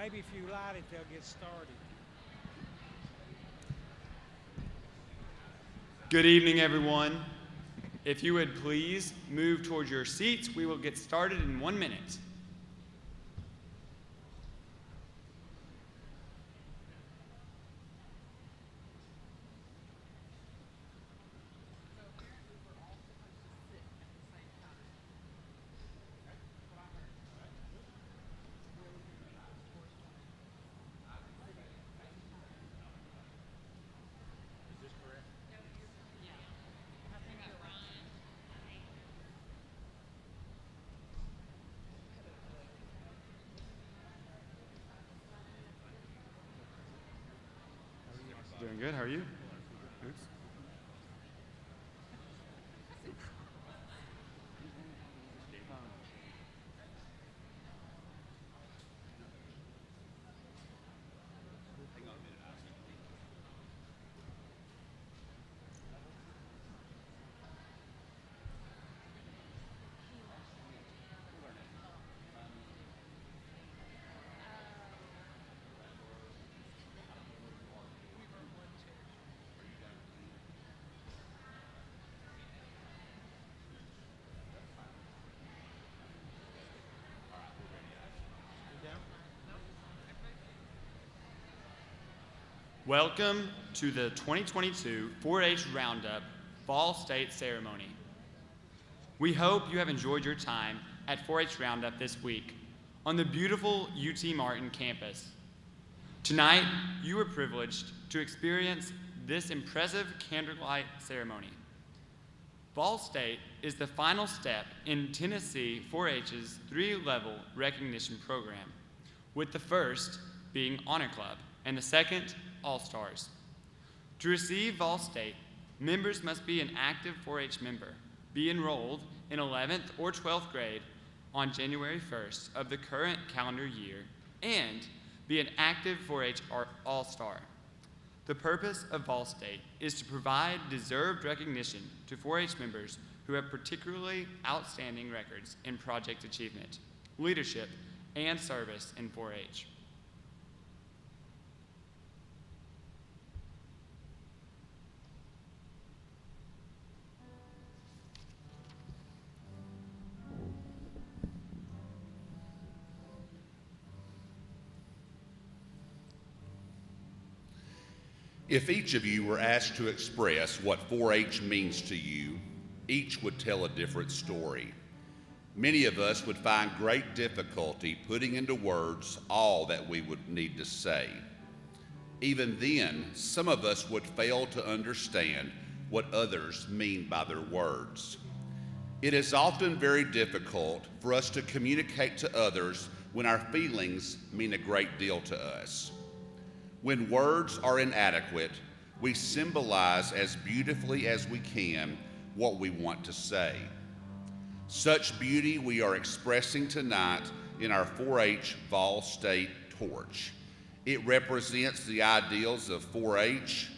Maybe if you light it, they'll get started. Good evening, everyone. If you would please move towards your seats, we will get started in 1 minute. Doing good. How are you? Oops. Welcome to the 2022 4-H Roundup Fall State Ceremony. We hope you have enjoyed your time at 4-H Roundup this week on the beautiful UT Martin campus. Tonight, you were privileged to experience this impressive candlelight ceremony. Fall State is the final step in Tennessee 4-H's 3-level recognition program, with the first being Honor Club and the second All-Stars. To receive Vol State, members must be an active 4-H member, be enrolled in 11th or 12th grade on January 1st of the current calendar year, and be an active 4-H All-Star. The purpose of Vol State is to provide deserved recognition to 4-H members who have particularly outstanding records in project achievement, leadership, and service in 4-H. If each of you were asked to express what 4-H means to you, each would tell a different story. Many of us would find great difficulty putting into words all that we would need to say. Even then, some of us would fail to understand what others mean by their words. It is often very difficult for us to communicate to others when our feelings mean a great deal to us. When words are inadequate, we symbolize as beautifully as we can what we want to say. Such beauty we are expressing tonight in our 4-H Vol State torch. It represents the ideals of 4-H,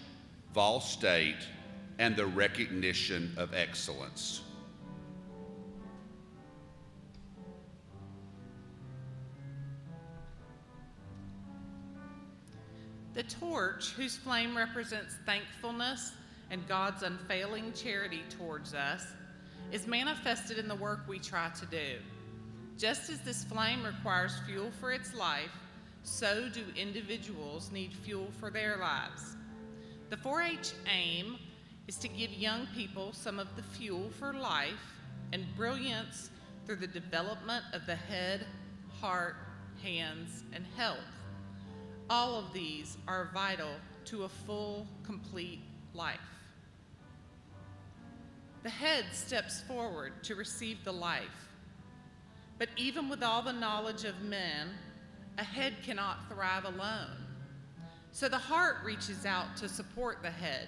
Vol State, and the recognition of excellence. The torch, whose flame represents thankfulness and God's unfailing charity towards us, is manifested in the work we try to do. Just as this flame requires fuel for its life, so do individuals need fuel for their lives. The 4-H aim is to give young people some of the fuel for life and brilliance through the development of the head, heart, hands, and health. All of these are vital to a full, complete life. The head steps forward to receive the life. But even with all the knowledge of men, a head cannot thrive alone. So the heart reaches out to support the head.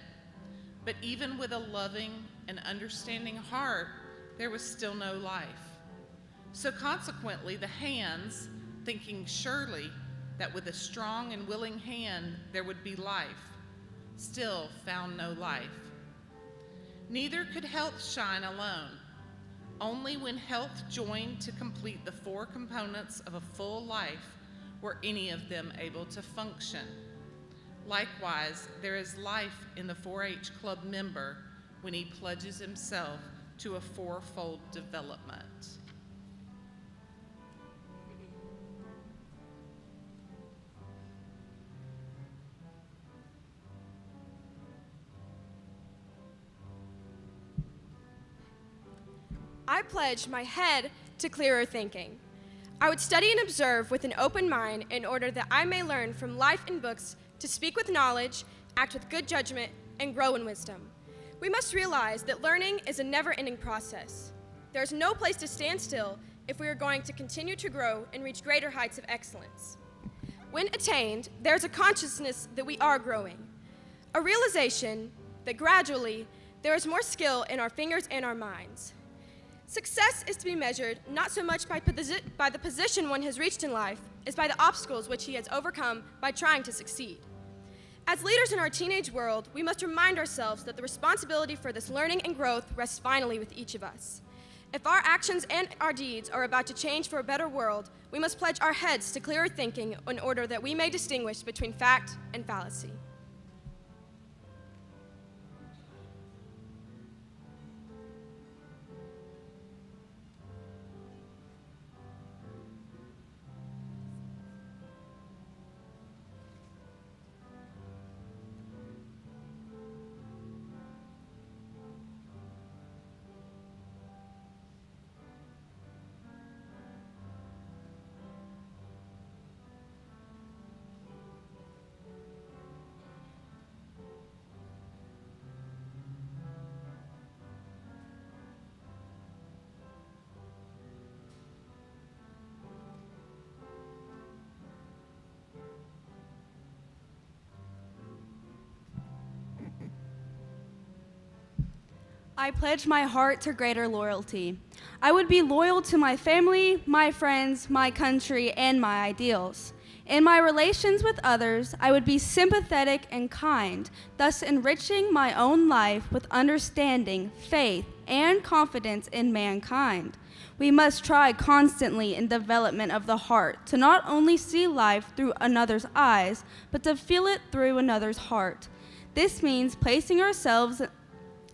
But even with a loving and understanding heart, there was still no life. So consequently, the hands, thinking surely that with a strong and willing hand there would be life, still found no life. Neither could health shine alone. Only when health joined to complete the 4 components of a full life were any of them able to function. Likewise, there is life in the 4-H club member when he pledges himself to a fourfold development. I pledged my head to clearer thinking. I would study and observe with an open mind in order that I may learn from life and books to speak with knowledge, act with good judgment, and grow in wisdom. We must realize that learning is a never-ending process. There is no place to stand still if we are going to continue to grow and reach greater heights of excellence. When attained, there is a consciousness that we are growing, a realization that gradually there is more skill in our fingers and our minds. Success is to be measured not so much by the position one has reached in life as by the obstacles which he has overcome by trying to succeed. As leaders in our teenage world, we must remind ourselves that the responsibility for this learning and growth rests finally with each of us. If our actions and our deeds are about to change for a better world, we must pledge our heads to clearer thinking in order that we may distinguish between fact and fallacy. I pledge my heart to greater loyalty. I would be loyal to my family, my friends, my country, and my ideals. In my relations with others, I would be sympathetic and kind, thus enriching my own life with understanding, faith, and confidence in mankind. We must try constantly in development of the heart to not only see life through another's eyes, but to feel it through another's heart. This means placing ourselves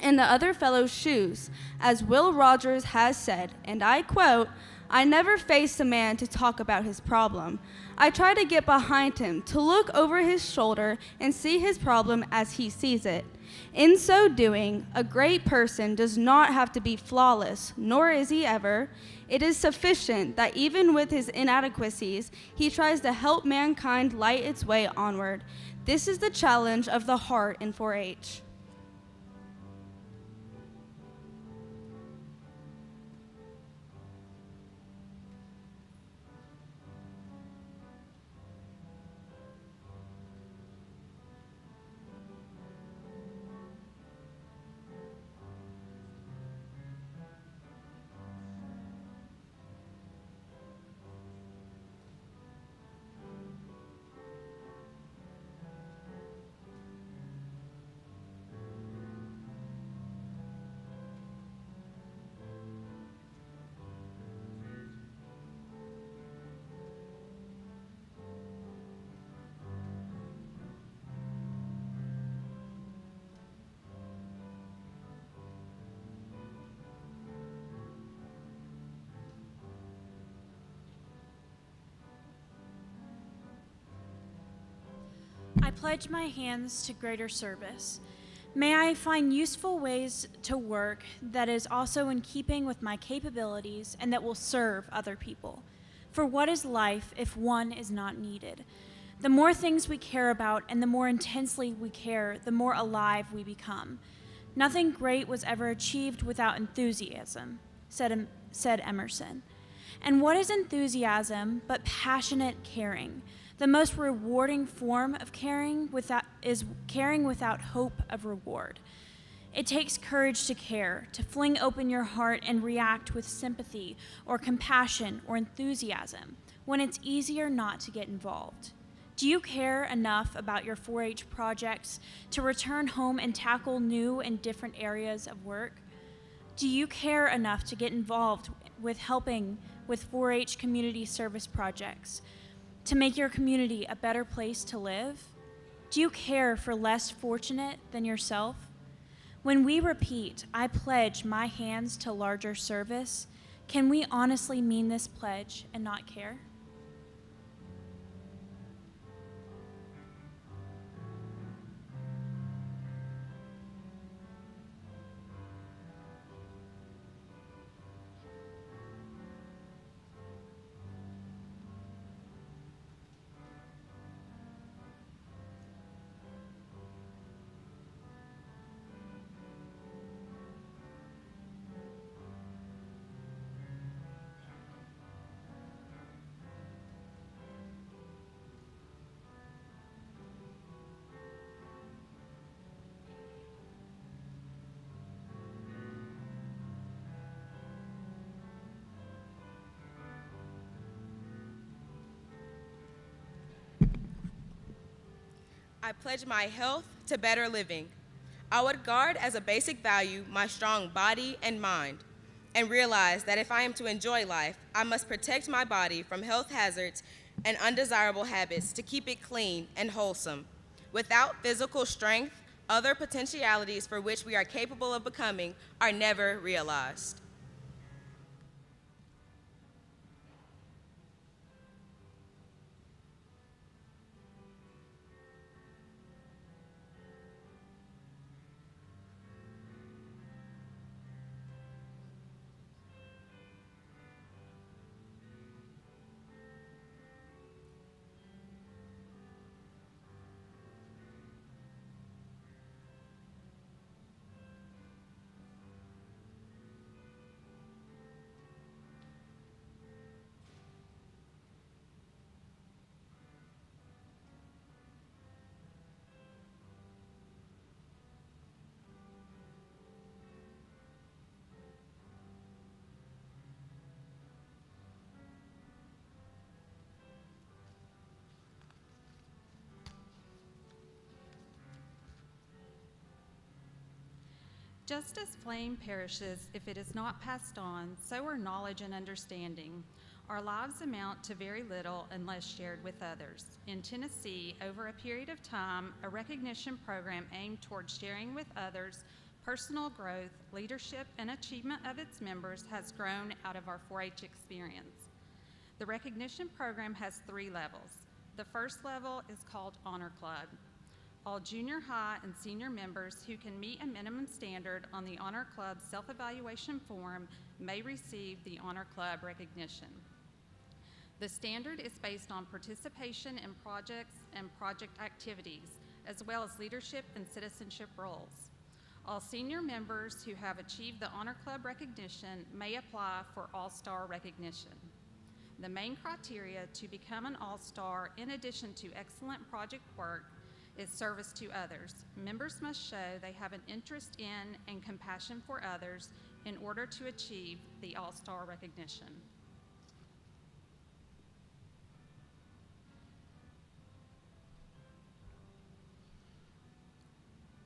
in the other fellow's shoes. As Will Rogers has said, and I quote, "I never face a man to talk about his problem. I try to get behind him, to look over his shoulder and see his problem as he sees it. In so doing, a great person does not have to be flawless, nor is he ever. It is sufficient that even with his inadequacies, he tries to help mankind light its way onward. This is the challenge of the heart in 4-H. I pledge my hands to greater service. May I find useful ways to work that is also in keeping with my capabilities and that will serve other people. For what is life if one is not needed? The more things we care about and the more intensely we care, the more alive we become. Nothing great was ever achieved without enthusiasm, said Emerson. And what is enthusiasm but passionate caring? The most rewarding form of caring is caring without hope of reward. It takes courage to care, to fling open your heart and react with sympathy or compassion or enthusiasm when it's easier not to get involved. Do you care enough about your 4-H projects to return home and tackle new and different areas of work? Do you care enough to get involved with helping with 4-H community service projects? to make your community a better place to live? Do you care for less fortunate than yourself? When we repeat, I pledge my hands to larger service, can we honestly mean this pledge and not care? I pledge my health to better living. I would guard as a basic value my strong body and mind, and realize that if I am to enjoy life, I must protect my body from health hazards and undesirable habits to keep it clean and wholesome. Without physical strength, other potentialities for which we are capable of becoming are never realized. Just as flame perishes if it is not passed on, so are knowledge and understanding. Our lives amount to very little unless shared with others. In Tennessee, over a period of time, a recognition program aimed toward sharing with others personal growth, leadership, and achievement of its members has grown out of our 4-H experience. The recognition program has 3 levels. The first level is called Honor Club. All junior high and senior members who can meet a minimum standard on the Honor Club self-evaluation form may receive the Honor Club recognition. The standard is based on participation in projects and project activities, as well as leadership and citizenship roles. All senior members who have achieved the Honor Club recognition may apply for All-Star recognition. The main criteria to become an All-Star, in addition to excellent project work, is service to others. Members must show they have an interest in and compassion for others in order to achieve the All-Star recognition.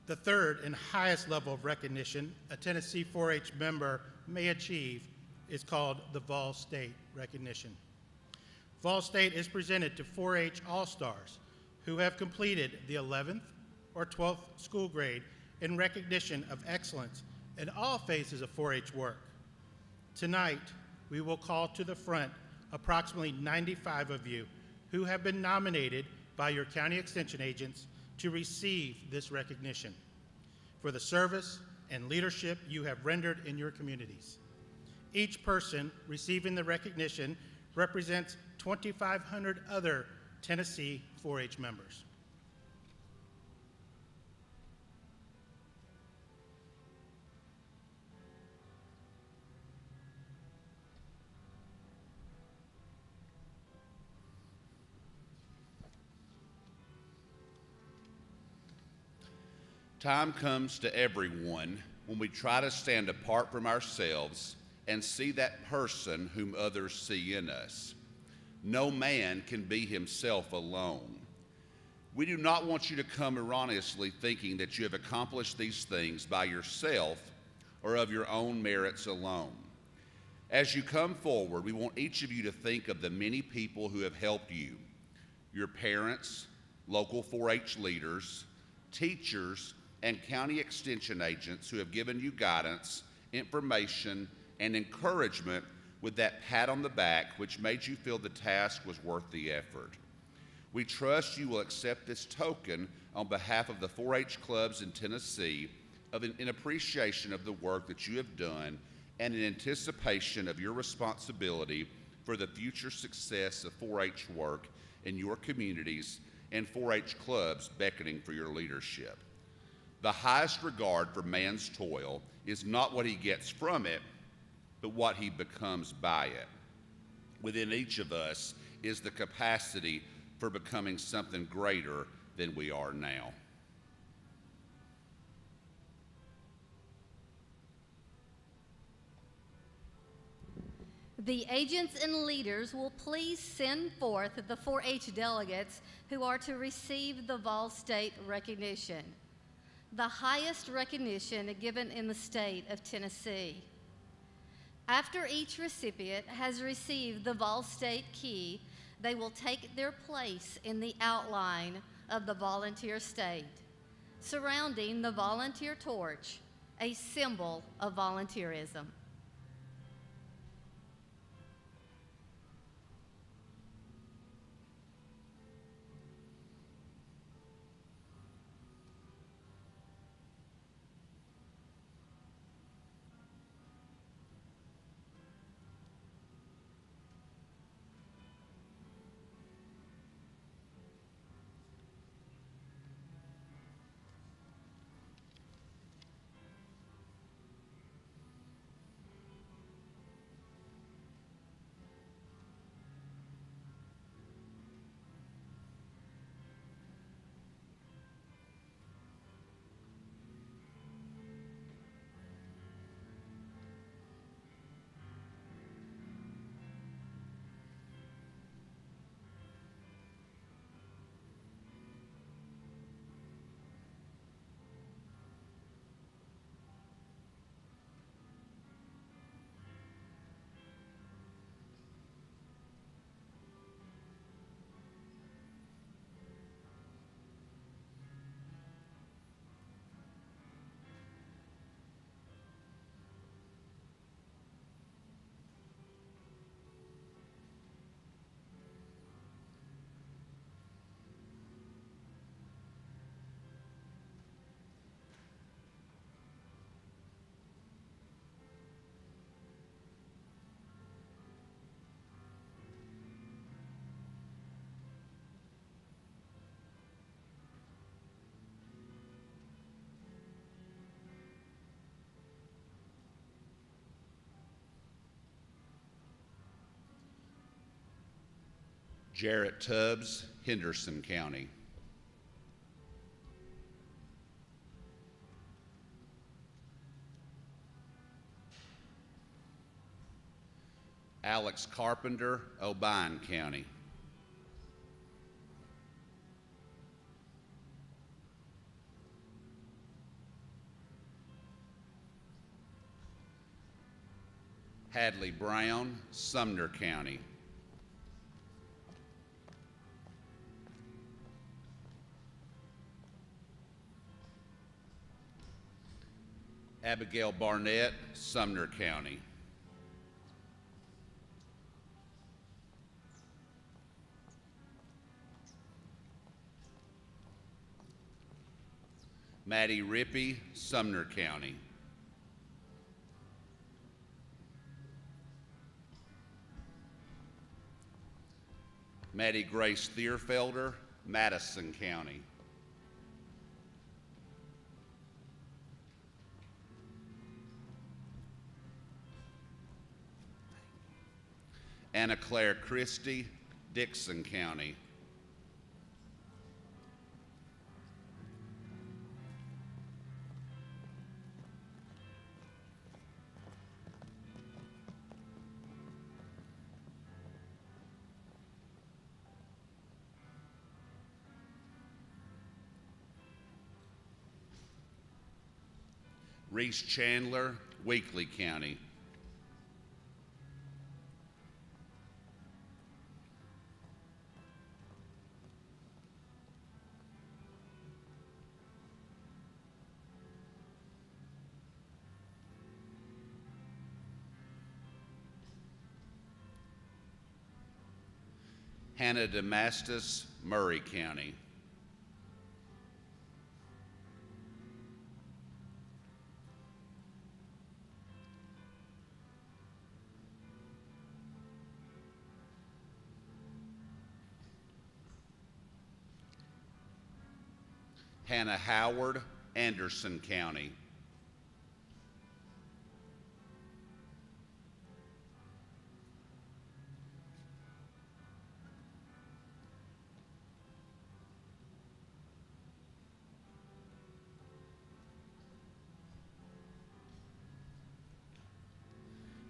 The third and highest level of recognition a Tennessee 4-H member may achieve is called the Vol State recognition. Vol State is presented to 4-H All-Stars who have completed the 11th or 12th school grade in recognition of excellence in all phases of 4-H work. Tonight, we will call to the front approximately 95 of you who have been nominated by your county extension agents to receive this recognition for the service and leadership you have rendered in your communities. Each person receiving the recognition represents 2,500 other Tennessee 4-H members. Time comes to everyone when we try to stand apart from ourselves and see that person whom others see in us. No man can be himself alone. We do not want you to come erroneously thinking that you have accomplished these things by yourself or of your own merits alone. As you come forward, we want each of you to think of the many people who have helped you, your parents, local 4-H leaders, teachers, and county extension agents who have given you guidance, information, and encouragement with that pat on the back which made you feel the task was worth the effort. We trust you will accept this token on behalf of the 4-H clubs in Tennessee in appreciation of the work that you have done and in anticipation of your responsibility for the future success of 4-H work in your communities and 4-H clubs beckoning for your leadership. The highest regard for man's toil is not what he gets from it, but what he becomes by it. Within each of us is the capacity for becoming something greater than we are now. The agents and leaders will please send forth the 4-H delegates who are to receive the Vol State recognition, the highest recognition given in the state of Tennessee. After each recipient has received the Vol State key, they will take their place in the outline of the volunteer state, surrounding the volunteer torch, a symbol of volunteerism. Jarrett Tubbs, Henderson County. Alex Carpenter, Obion County. Hadley Brown, Sumner County. Abigail Barnett, Sumner County. Maddie Rippey, Sumner County. Maddie Grace Thierfelder, Madison County. Anna Claire Christie, Dixon County. Reese Chandler, Weakley County. Hannah Damastis, Murray County. Hannah Howard, Anderson County.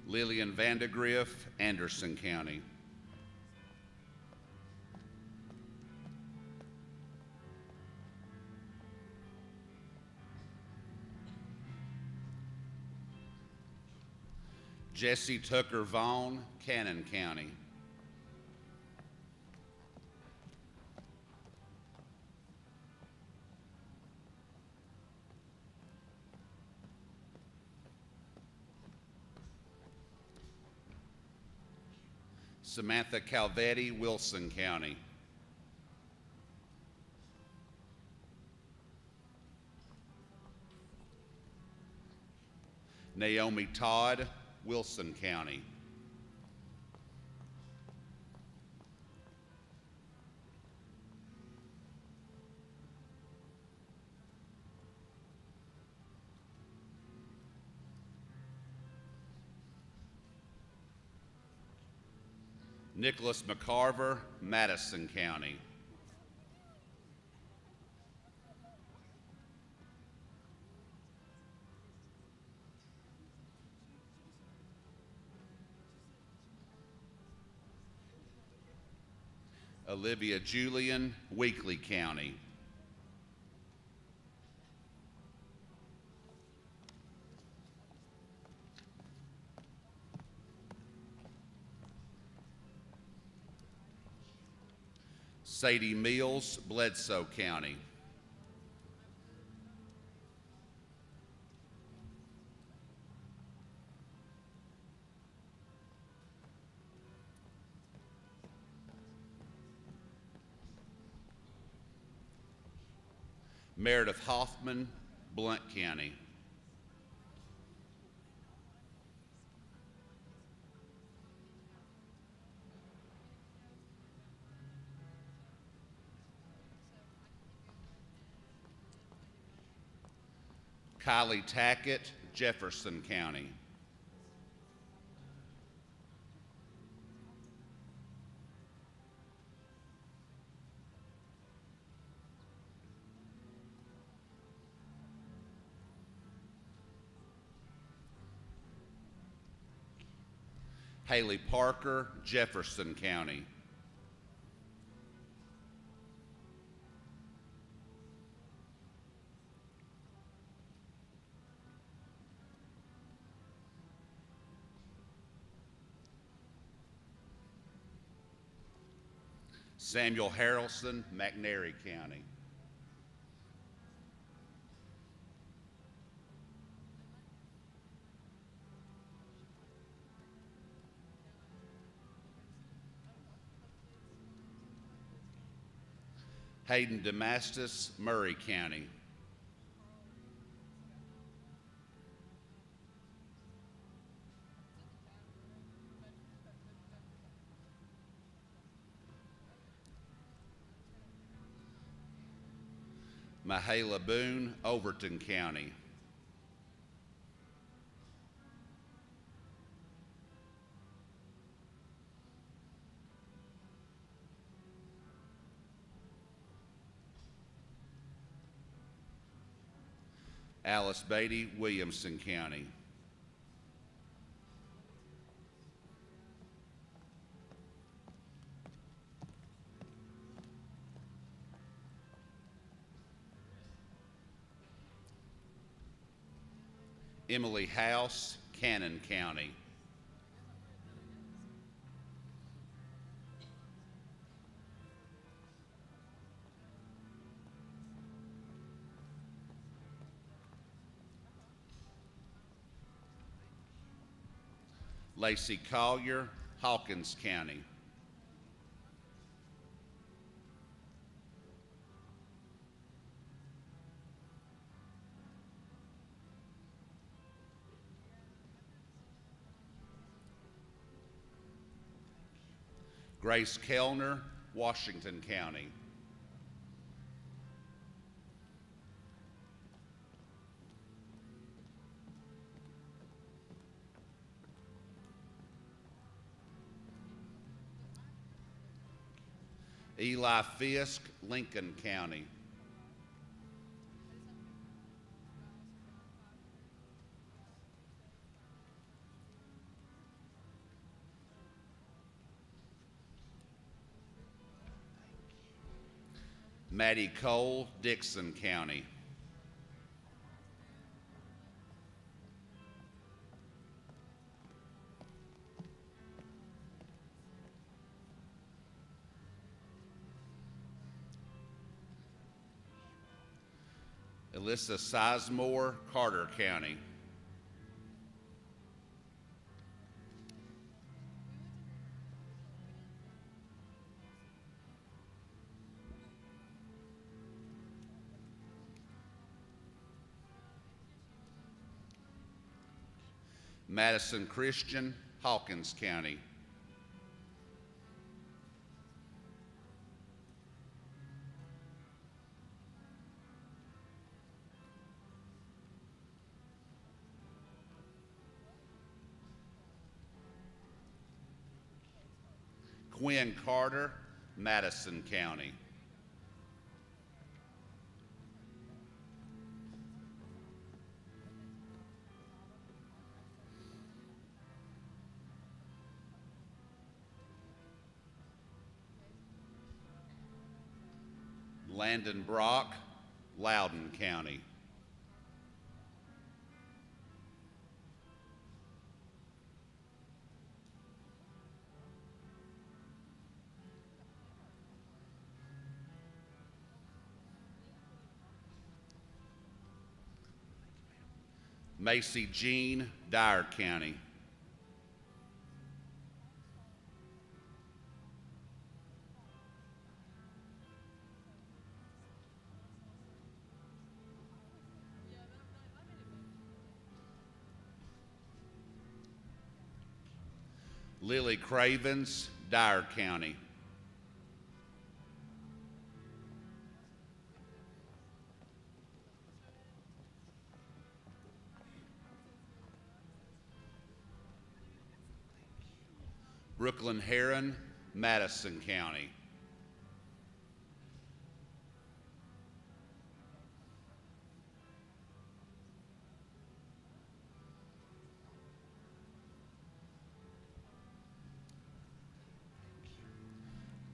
Lillian Vandegrift, Anderson County. Jesse Tucker Vaughn, Cannon County. Samantha Calvetti, Wilson County. Naomi Todd, Wilson County. Nicholas McCarver, Madison County. Olivia Julian, Weakley County. Sadie Mills, Bledsoe County. Meredith Hoffman, Blount County. Kylie Tackett, Jefferson County. Haley Parker, Jefferson County. Samuel Harrelson, McNairy County. Hayden Damastis, Murray County. Mahala Boone, Overton County. Alice Beatty, Williamson County. Emily House, Cannon County. Lacey Collier, Hawkins County. Grace Kellner, Washington County. Eli Fisk, Lincoln County. Maddie Cole, Dixon County. Alyssa Sizemore, Carter County. Madison Christian, Hawkins County. Quinn Carter, Madison County. Landon Brock, Loudoun County. Macy Jean, Dyer County. Lily Cravens, Dyer County. Brooklyn Heron, Madison County.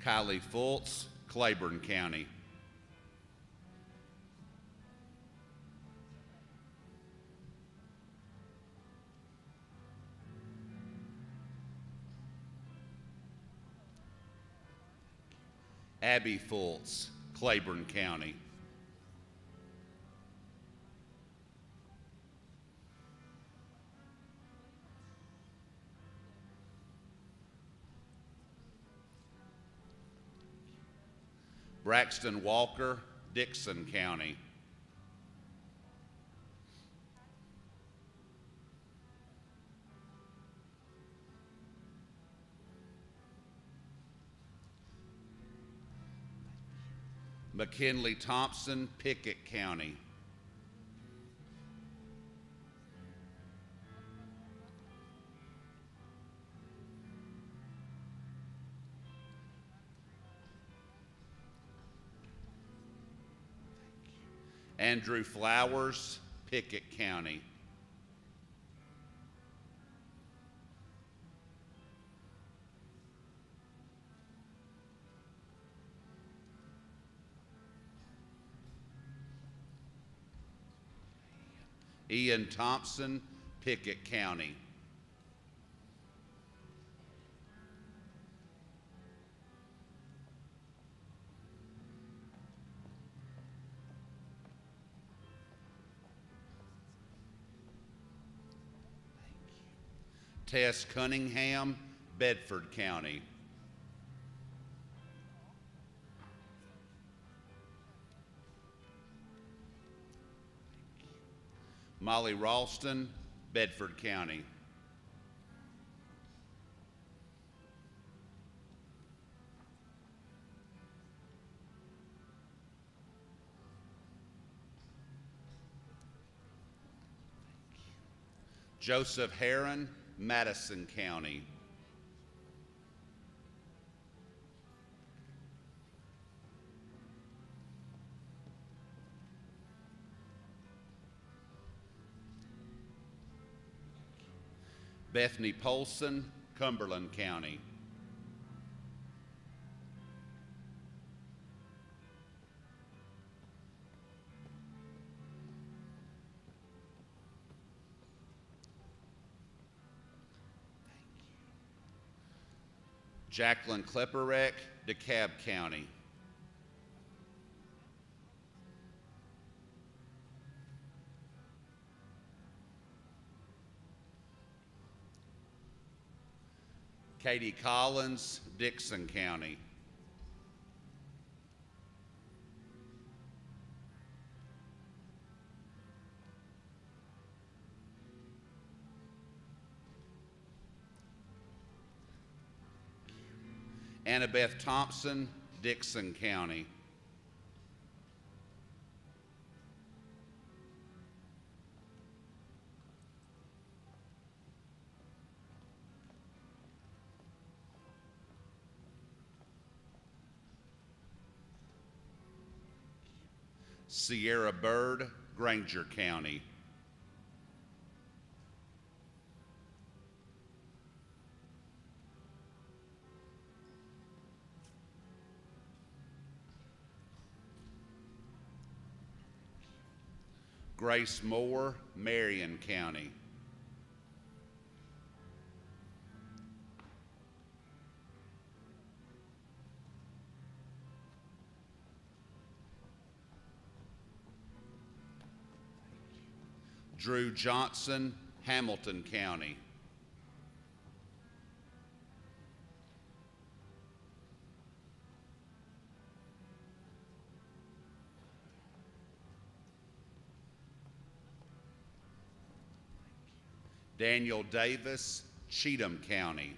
Kylie Fultz, Claiborne County. Abby Fultz, Claiborne County. Braxton Walker, Dixon County. McKinley Thompson, Pickett County. Andrew Flowers, Pickett County. Ian Thompson, Pickett County. Tess Cunningham, Bedford County. Molly Ralston, Bedford County. Joseph Heron, Madison County. Bethany Polson, Cumberland County. Jacqueline Klepperek, DeKalb County. Katie Collins, Dixon County. Annabeth Thompson, Dixon County. Sierra Bird, Granger County. Grace Moore, Marion County. Drew Johnson, Hamilton County. Daniel Davis, Cheatham County.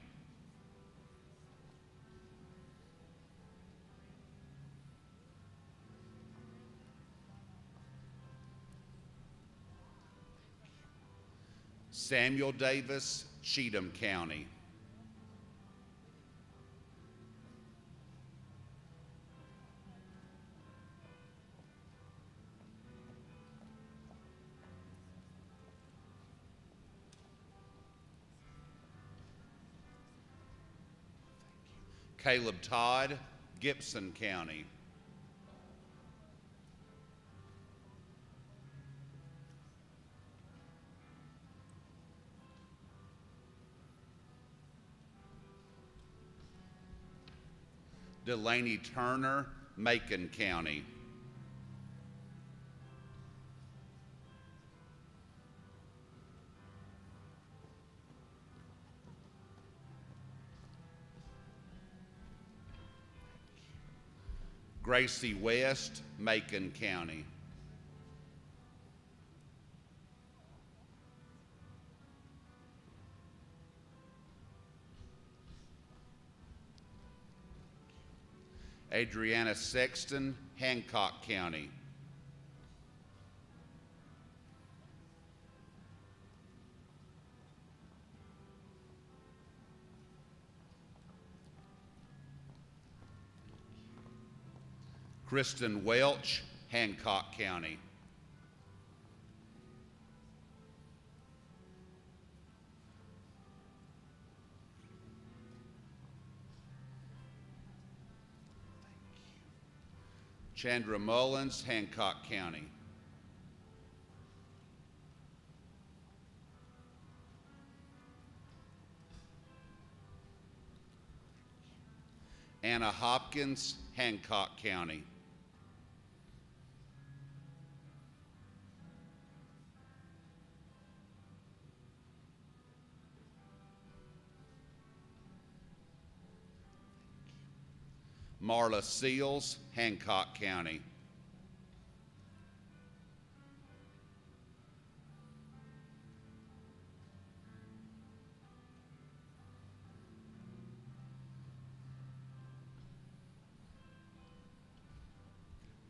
Samuel Davis, Cheatham County. Caleb Todd, Gibson County. Delaney Turner, Macon County. Gracie West, Macon County. Adriana Sexton, Hancock County. Kristen Welch, Hancock County. Chandra Mullins, Hancock County. Anna Hopkins, Hancock County. Marla Seals, Hancock County.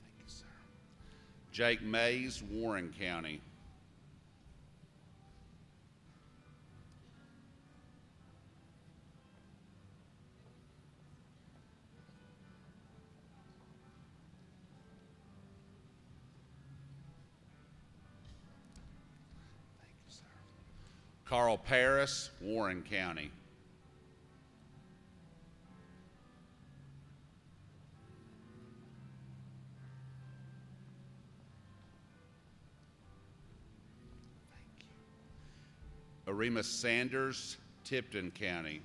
Thank you, sir. Jake Mays, Warren County. Carl Paris, Warren County. Arima Sanders, Tipton County.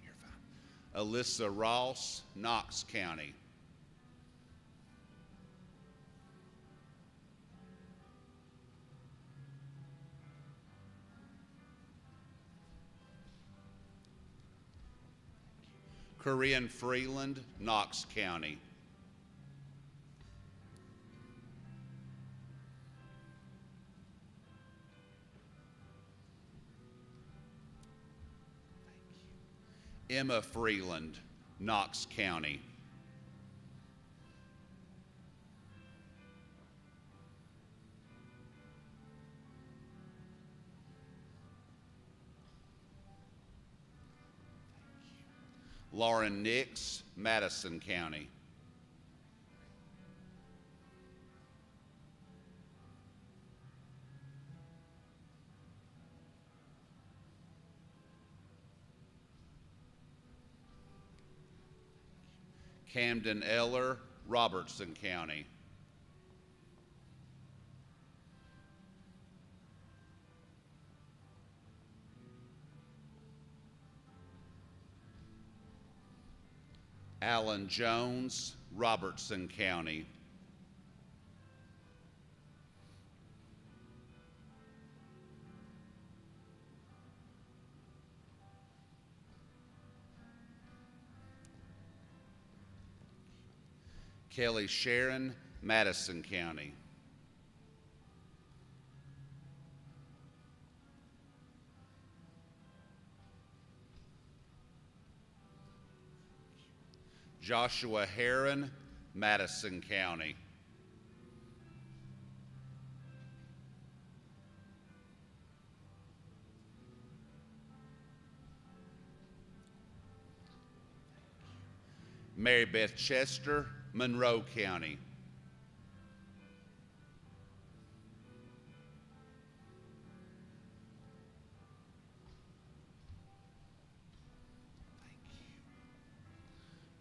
You're fine. Alyssa Ross, Knox County. Corinne Freeland, Knox County. Emma Freeland, Knox County. Lauren Nix, Madison County. Camden Eller, Robertson County. Alan Jones, Robertson County. Kelly Sharon, Madison County. Joshua Heron, Madison County. Mary Beth Chester, Monroe County.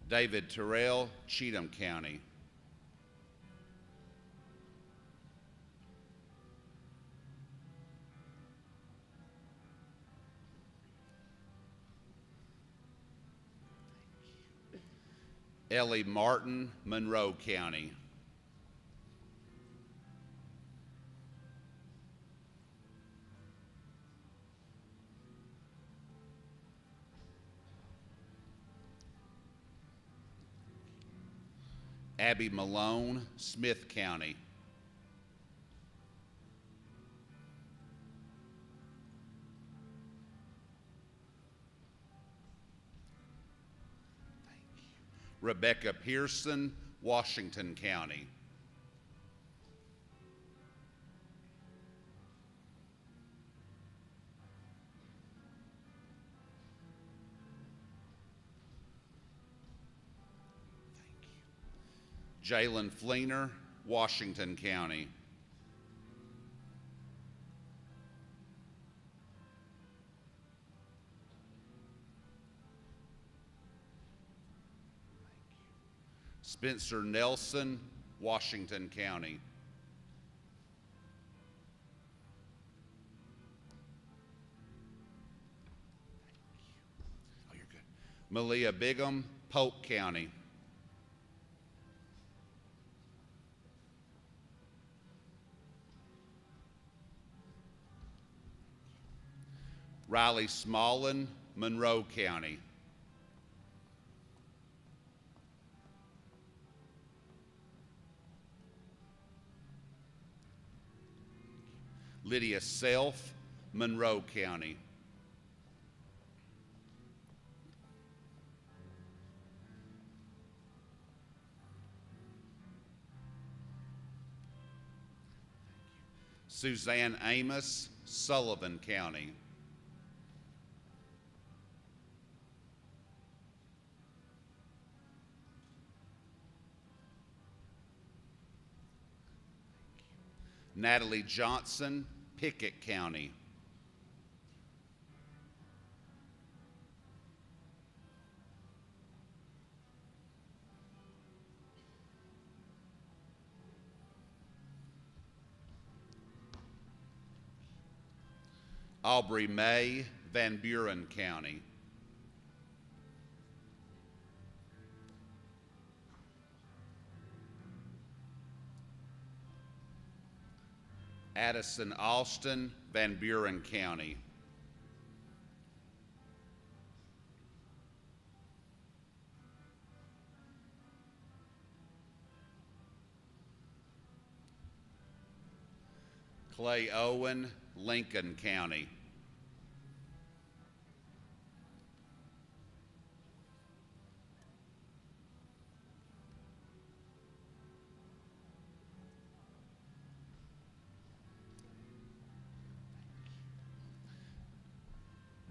David Terrell, Cheatham County. Ellie Martin, Monroe County. Abby Malone, Smith County. Rebecca Pearson, Washington County. Jalen Fleener, Washington County. Spencer Nelson, Washington County. Oh, you're good. Malia Bigham, Polk County. Riley Smallin, Monroe County. Lydia Self, Monroe County. Suzanne Amos, Sullivan County. Natalie Johnson, Pickett County. Aubrey May, Van Buren County. Addison Austin, Van Buren County. Clay Owen, Lincoln County.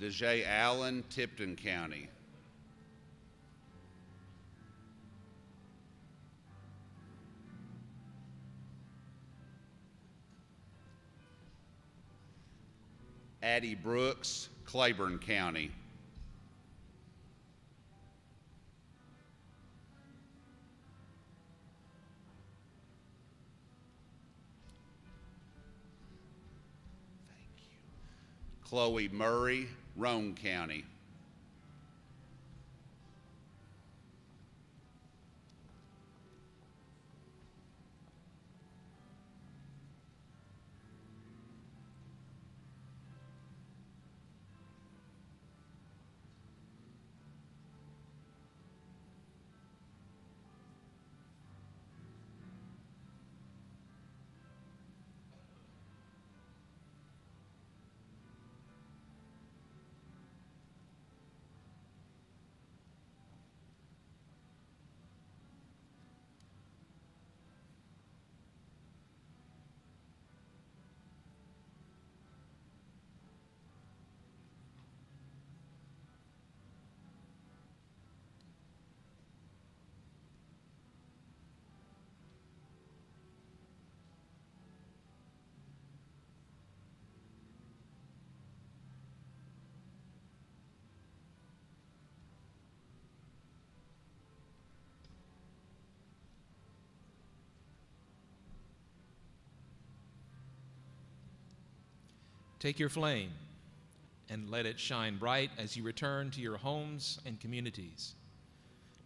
DeJay Allen, Tipton County. Addie Brooks, Claiborne County. Chloe Murray, Roane County. Take your flame and let it shine bright as you return to your homes and communities.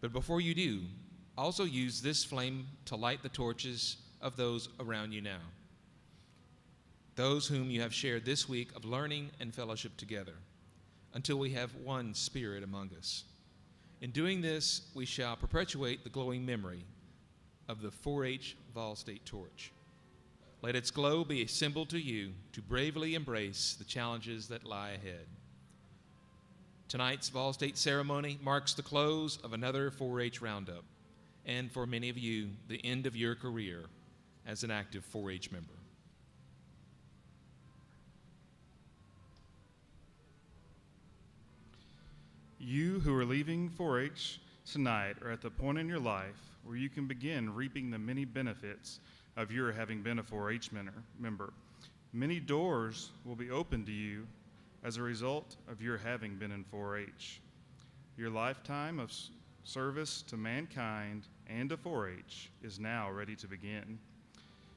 But before you do, also use this flame to light the torches of those around you now, those whom you have shared this week of learning and fellowship together, until we have one spirit among us. In doing this, we shall perpetuate the glowing memory of the 4-H Vol State Torch. Let its glow be a symbol to you to bravely embrace the challenges that lie ahead. Tonight's Vol State ceremony marks the close of another 4-H roundup, and for many of you, the end of your career as an active 4-H member. You who are leaving 4-H tonight are at the point in your life where you can begin reaping the many benefits of your having been a 4-H member. Many doors will be open to you as a result of your having been in 4-H. Your lifetime of service to mankind and to 4-H is now ready to begin.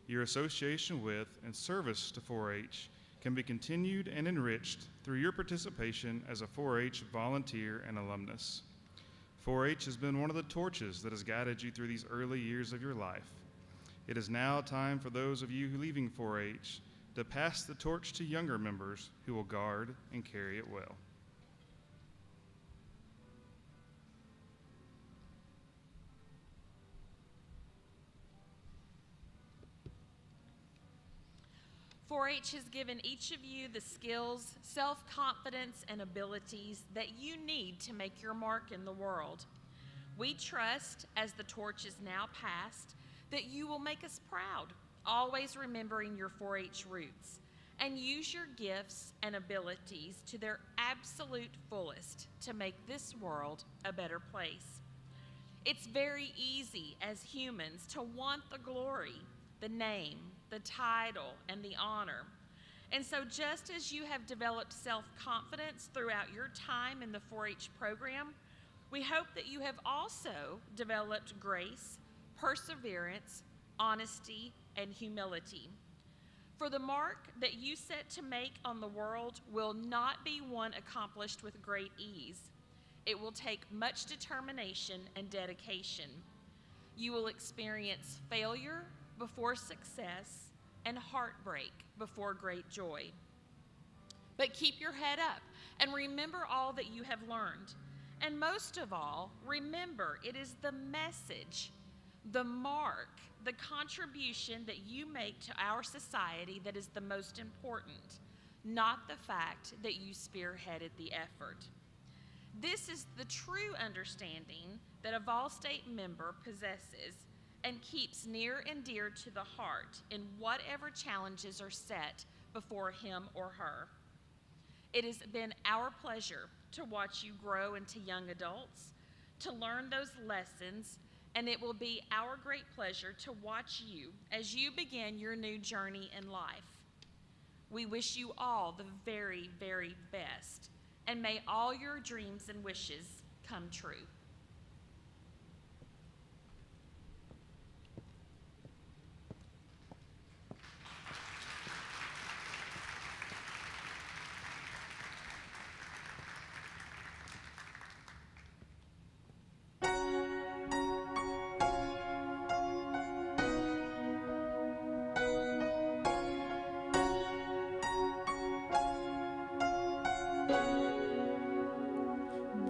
Your association with and service to 4-H can be continued and enriched through your participation as a 4-H volunteer and alumnus. 4-H has been one of the torches that has guided you through these early years of your life. It is now time for those of you who are leaving 4-H to pass the torch to younger members who will guard and carry it well. .4-H has given each of you the skills, self-confidence, and abilities that you need to make your mark in the world. We trust, as the torch is now passed, that you will make us proud, always remembering your 4-H roots, and use your gifts and abilities to their absolute fullest to make this world a better place. It's very easy as humans to want the glory, the name, the title, and the honor. And so just as you have developed self-confidence throughout your time in the 4-H program, we hope that you have also developed grace, perseverance, honesty, and humility. For the mark that you set to make on the world will not be one accomplished with great ease. It will take much determination and dedication. You will experience failure before success and heartbreak before great joy. But keep your head up and remember all that you have learned. And most of all, remember it is the message, the mark, the contribution that you make to our society that is the most important, not the fact that you spearheaded the effort. This is the true understanding that a Vol State member possesses and keeps near and dear to the heart in whatever challenges are set before him or her. It has been our pleasure to watch you grow into young adults, to learn those lessons, and it will be our great pleasure to watch you as you begin your new journey in life. We wish you all the very, very best, and may all your dreams and wishes come true.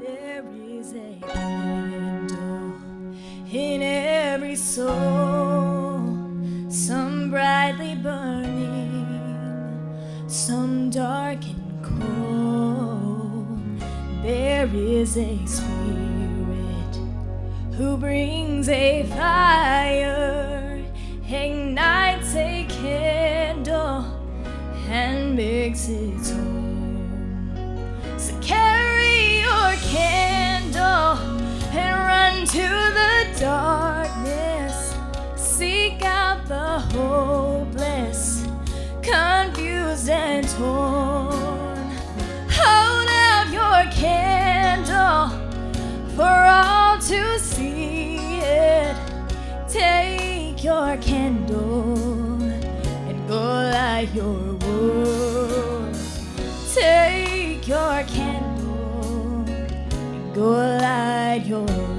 There is a candle in every soul, some brightly burning, some dark and cold. There is a spirit who brings a fire, ignites a candle, and makes its own. So carry your candle and run to the darkness. Seek out the hopeless, confused and torn. Hold out your candle for all to see it. Take your candle and go light your world. Take your candle and go light your world.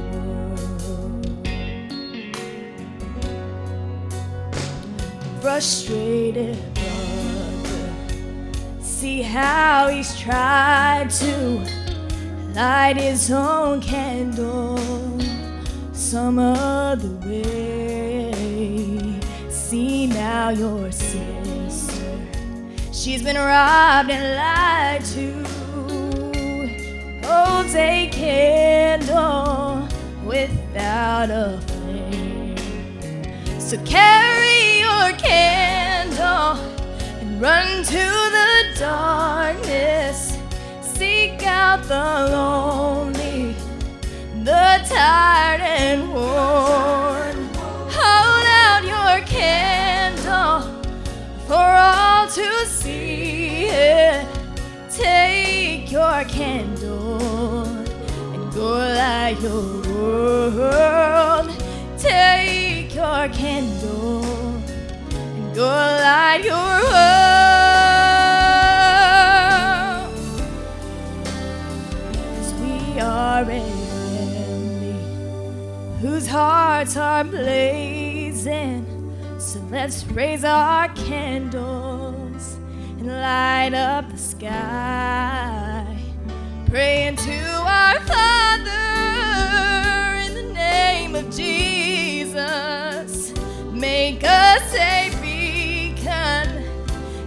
Frustrated brother, see how he's tried to light his own candle some other way. See now your sister, she's been robbed and lied to. Holds a candle without a flame. So carry your candle and run to the darkness. Seek out the lonely, the tired and worn. Hold out your candle for all to see it. Take your candle and go light your world. Take your candle and go light your world. 'Cause we are a family whose hearts are blazing. So let's raise our candles and light up the sky, praying to our Father in the name of Jesus. Make us a beacon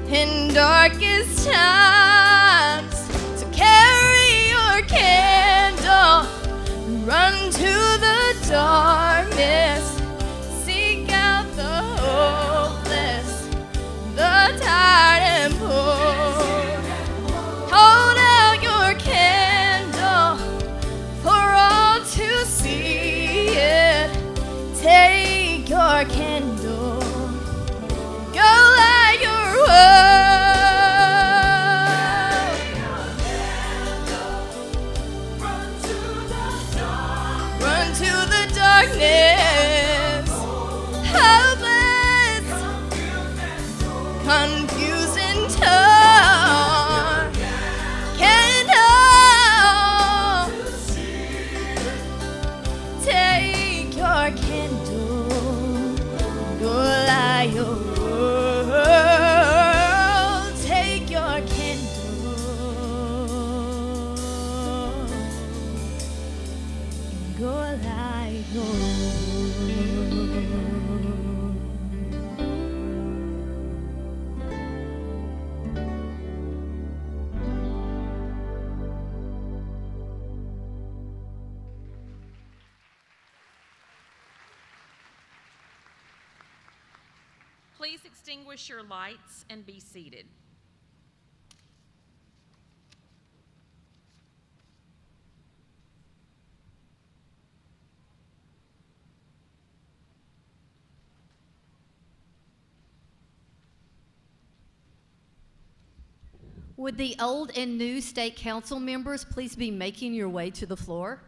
in darkest times. So carry your candle and run to the darkness. Seek out the hopeless, the tired and poor. Hold out your candle for all to see it. Take your candle light your world. Take your candle and go light your world. Please extinguish your lights and be seated. Would the old and new state council members please be making your way to the floor?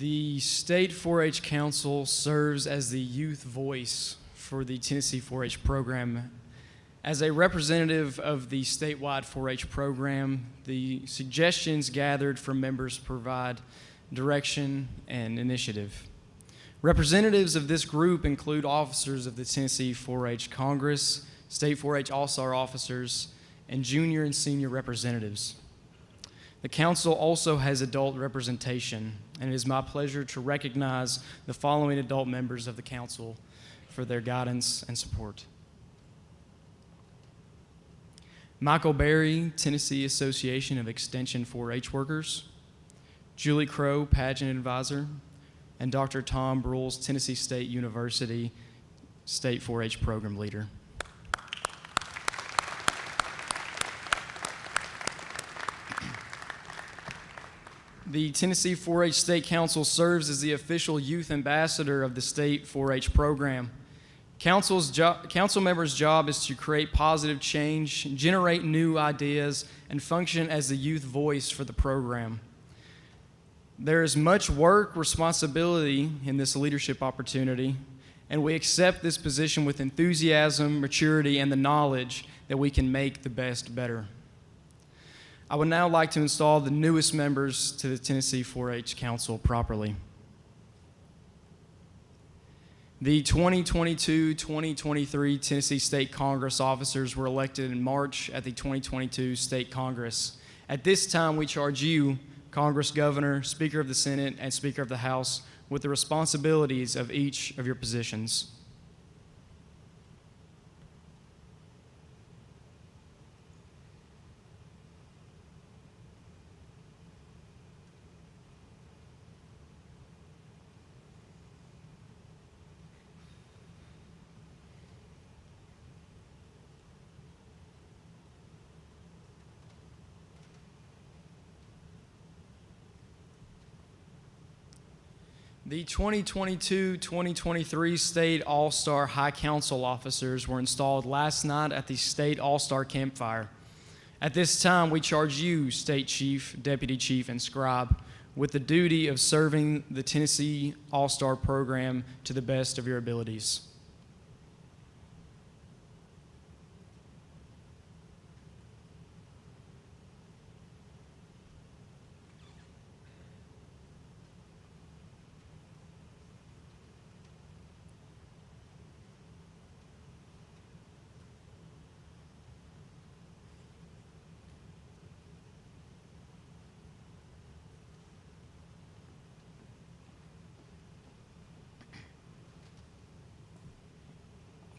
The State 4-H Council serves as the youth voice for the Tennessee 4-H program. As a representative of the statewide 4-H program, the suggestions gathered from members provide direction and initiative. Representatives of this group include officers of the Tennessee 4-H Congress, State 4-H All-Star officers, and junior and senior representatives. The council also has adult representation, and it is my pleasure to recognize the following adult members of the council for their guidance and support. Michael Berry, Tennessee Association of Extension 4-H Workers, Julie Crow, Pageant Advisor, and Dr. Tom Brules, Tennessee State University State 4-H Program Leader. The Tennessee 4-H State Council serves as the official youth ambassador of the State 4-H program. Council members' job is to create positive change, generate new ideas, and function as the youth voice for the program. There is much work, responsibility in this leadership opportunity, and we accept this position with enthusiasm, maturity, and the knowledge that we can make the best better. I would now like to install the newest members to the Tennessee 4-H Council properly. The 2022-2023 Tennessee State Congress officers were elected in March at the 2022 State Congress. At this time, we charge you, Congress Governor, Speaker of the Senate, and Speaker of the House, with the responsibilities of each of your positions. The 2022-2023 State All-Star High Council officers were installed last night at the State All-Star Campfire. At this time, we charge you, State Chief, Deputy Chief, and Scribe, with the duty of serving the Tennessee All-Star program to the best of your abilities.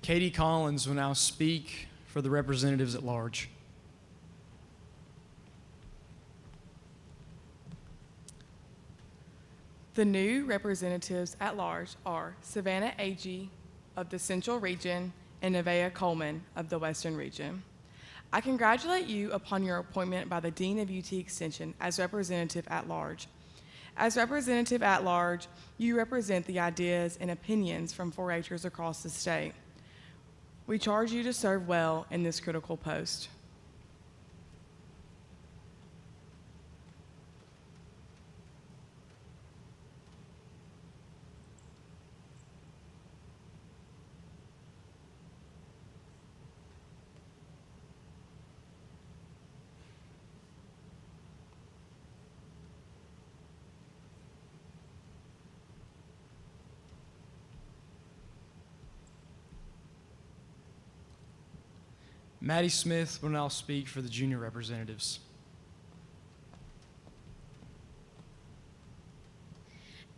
Katie Collins will now speak for the representatives at large. The new representatives at large are Savannah Agee of the Central Region and Nevaeh Coleman of the Western Region. I congratulate you upon your appointment by the Dean of UT Extension as representative at large. As representative at large, you represent the ideas and opinions from 4-Hers across the state. We charge you to serve well in this critical post. Maddie Smith will now speak for the junior representatives.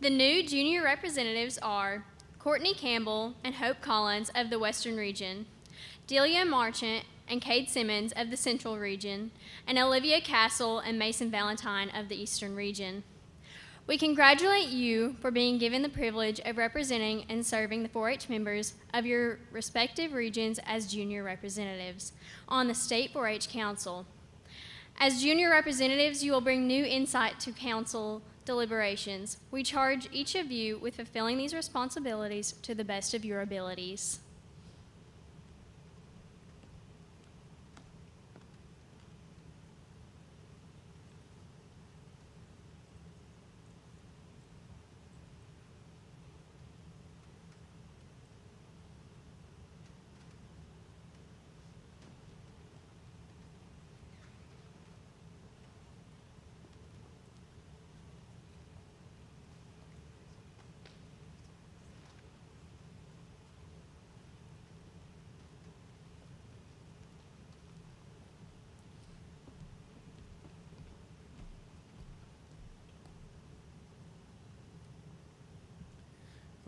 The new junior representatives are Courtney Campbell and Hope Collins of the Western Region, Delia Marchant and Cade Simmons of the Central Region, and Olivia Castle and Mason Valentine of the Eastern Region. We congratulate you for being given the privilege of representing and serving the 4-H members of your respective regions as junior representatives on the State 4-H Council. As junior representatives, you will bring new insight to council deliberations. We charge each of you with fulfilling these responsibilities to the best of your abilities.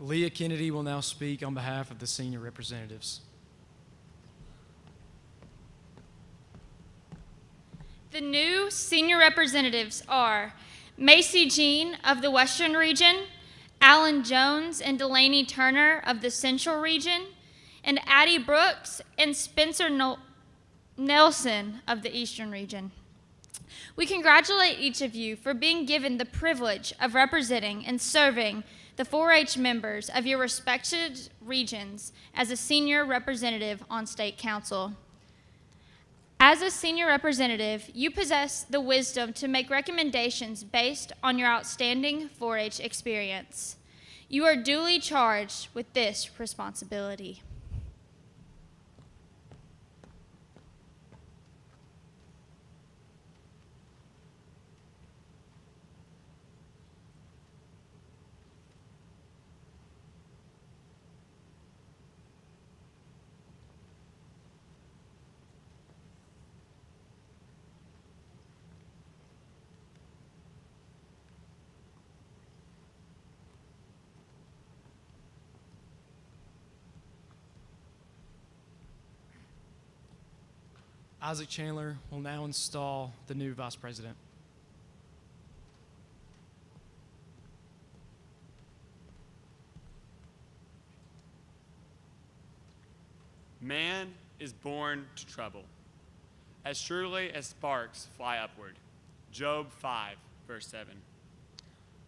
Leah Kennedy will now speak on behalf of the senior representatives. The new senior representatives are Macy Jean of the Western Region, Alan Jones and Delaney Turner of the Central Region, and Addie Brooks and Spencer Nelson of the Eastern Region. We congratulate each of you for being given the privilege of representing and serving the 4-H members of your respected regions as a senior representative on State Council. As a senior representative, you possess the wisdom to make recommendations based on your outstanding 4-H experience. You are duly charged with this responsibility. Isaac Chandler will now install the new vice president. Man is born to trouble, as surely as sparks fly upward. Job 5, verse 7.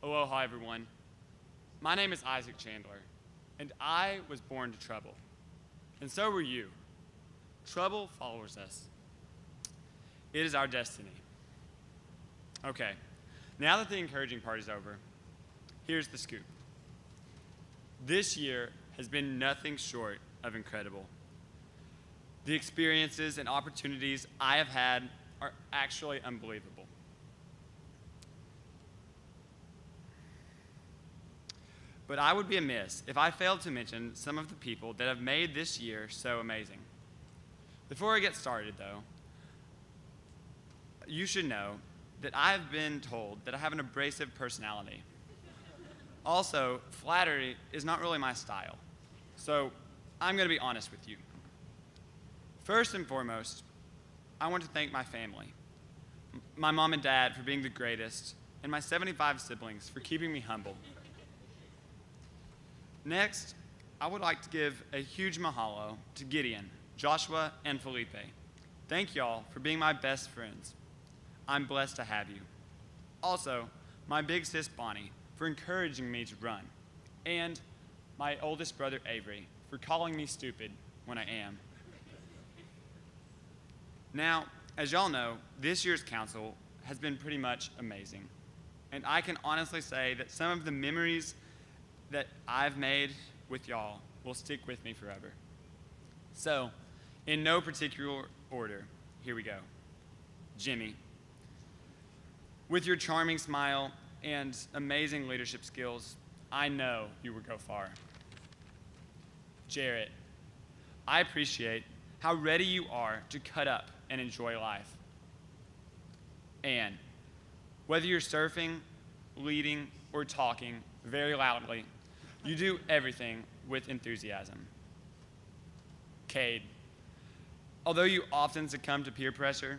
Aloha, everyone. My name is Isaac Chandler, and I was born to trouble. And so were you. Trouble follows us. It is our destiny. Okay, now that the encouraging part is over, here's the scoop. This year has been nothing short of incredible. The experiences and opportunities I have had are actually unbelievable. But I would be amiss if I failed to mention some of the people that have made this year so amazing. Before I get started, though, you should know that I've been told that I have an abrasive personality. Also, flattery is not really my style, so I'm going to be honest with you. First and foremost, I want to thank my family, my mom and dad for being the greatest, and my 75 siblings for keeping me humble. Next, I would like to give a huge mahalo to Gideon, Joshua, and Felipe. Thank y'all for being my best friends. I'm blessed to have you. Also, my big sis Bonnie for encouraging me to run, and my oldest brother Avery for calling me stupid when I am. Now, as y'all know, this year's council has been pretty much amazing, and I can honestly say that some of the memories that I've made with y'all will stick with me forever. So, in no particular order, here we go. Jimmy. With your charming smile and amazing leadership skills, I know you will go far. Jarrett, I appreciate how ready you are to cut up and enjoy life. Anne, whether you're surfing, leading, or talking very loudly, you do everything with enthusiasm. Cade, although you often succumb to peer pressure,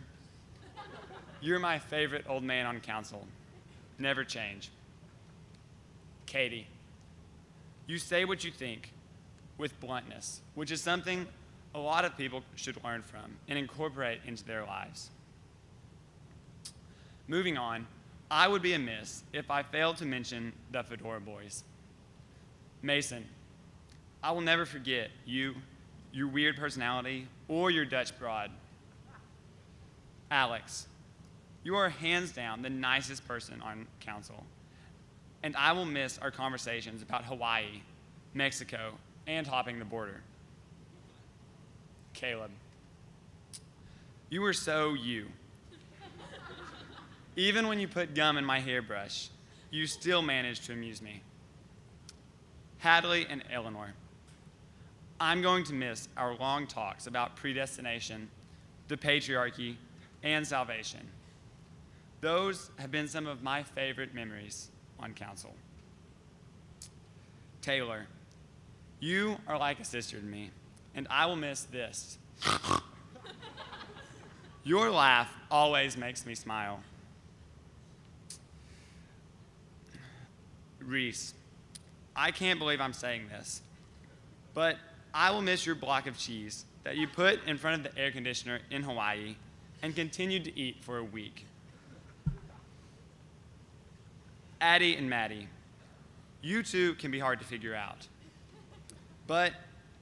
you're my favorite old man on council. Never change. Katie, you say what you think with bluntness, which is something a lot of people should learn from and incorporate into their lives. Moving on, I would be amiss if I failed to mention the Fedora Boys. Mason, I will never forget you, your weird personality, or your Dutch broad. Alex, you are hands down the nicest person on council, and I will miss our conversations about Hawaii, Mexico, and hopping the border. Caleb, you were so you. Even when you put gum in my hairbrush, you still managed to amuse me. Hadley and Eleanor, I'm going to miss our long talks about predestination, the patriarchy, and salvation. Those have been some of my favorite memories on council. Taylor, you are like a sister to me, and I will miss this. Your laugh always makes me smile. Reese, I can't believe I'm saying this, but I will miss your block of cheese that you put in front of the air conditioner in Hawaii and continued to eat for a week. Addie and Maddie, you two can be hard to figure out. But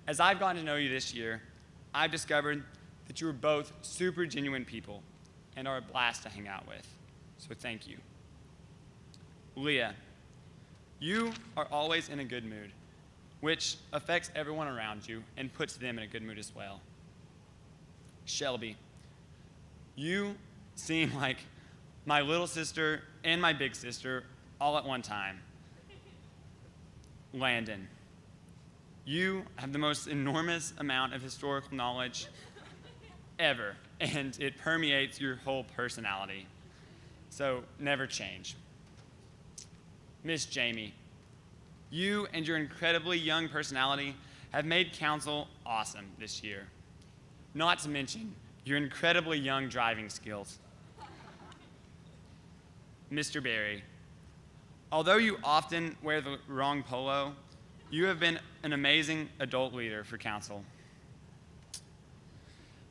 as I've gotten to know you this year, I've discovered that you are both super genuine people and are a blast to hang out with. So thank you. Leah, you are always in a good mood, which affects everyone around you and puts them in a good mood as well. Shelby, you seem like my little sister and my big sister all at one time. Landon, you have the most enormous amount of historical knowledge ever, and it permeates your whole personality. So never change. Miss Jamie, you and your incredibly young personality have made council awesome this year. Not to mention your incredibly young driving skills. Mr. Barry, although you often wear the wrong polo, you have been an amazing adult leader for council.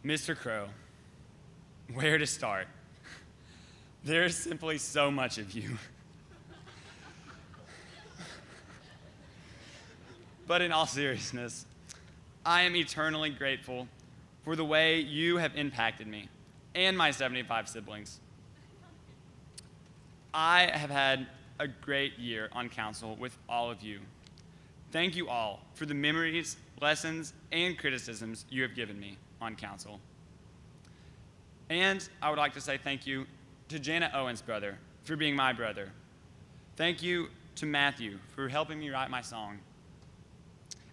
Mr. Crow, where to start? There is simply so much of you. But in all seriousness, I am eternally grateful for the way you have impacted me and my 75 siblings. I have had a great year on council with all of you. Thank you all for the memories, lessons, and criticisms you have given me on council. And I would like to say thank you to Janet Owen's brother for being my brother. Thank you to Matthew for helping me write my song.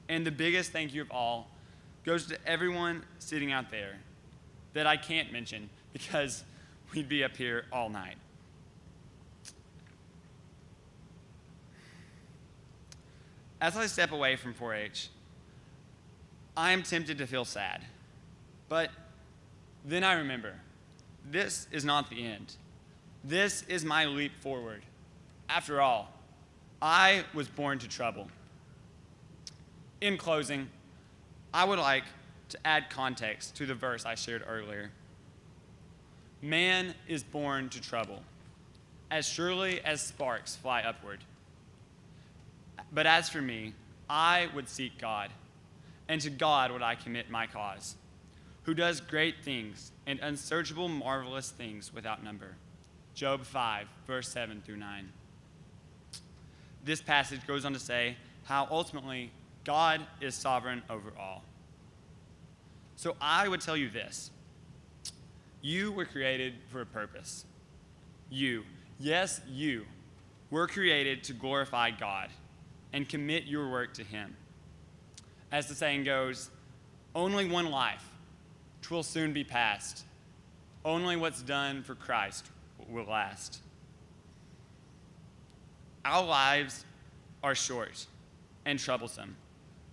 And the biggest thank you of all goes to everyone sitting out there that I can't mention because we'd be up here all night. As I step away from 4-H, I am tempted to feel sad. But then I remember, this is not the end. This is my leap forward. After all, I was born to trouble. In closing, I would like to add context to the verse I shared earlier. Man is born to trouble, as surely as sparks fly upward. But as for me, I would seek God, and to God would I commit my cause, who does great things and unsearchable marvelous things without number. Job 5, verse 7 through 9. This passage goes on to say how ultimately God is sovereign over all. So I would tell you this. You were created for a purpose. You, yes, you, were created to glorify God and commit your work to Him. As the saying goes, only one life, 'twill soon be past. Only what's done for Christ will last. Our lives are short and troublesome,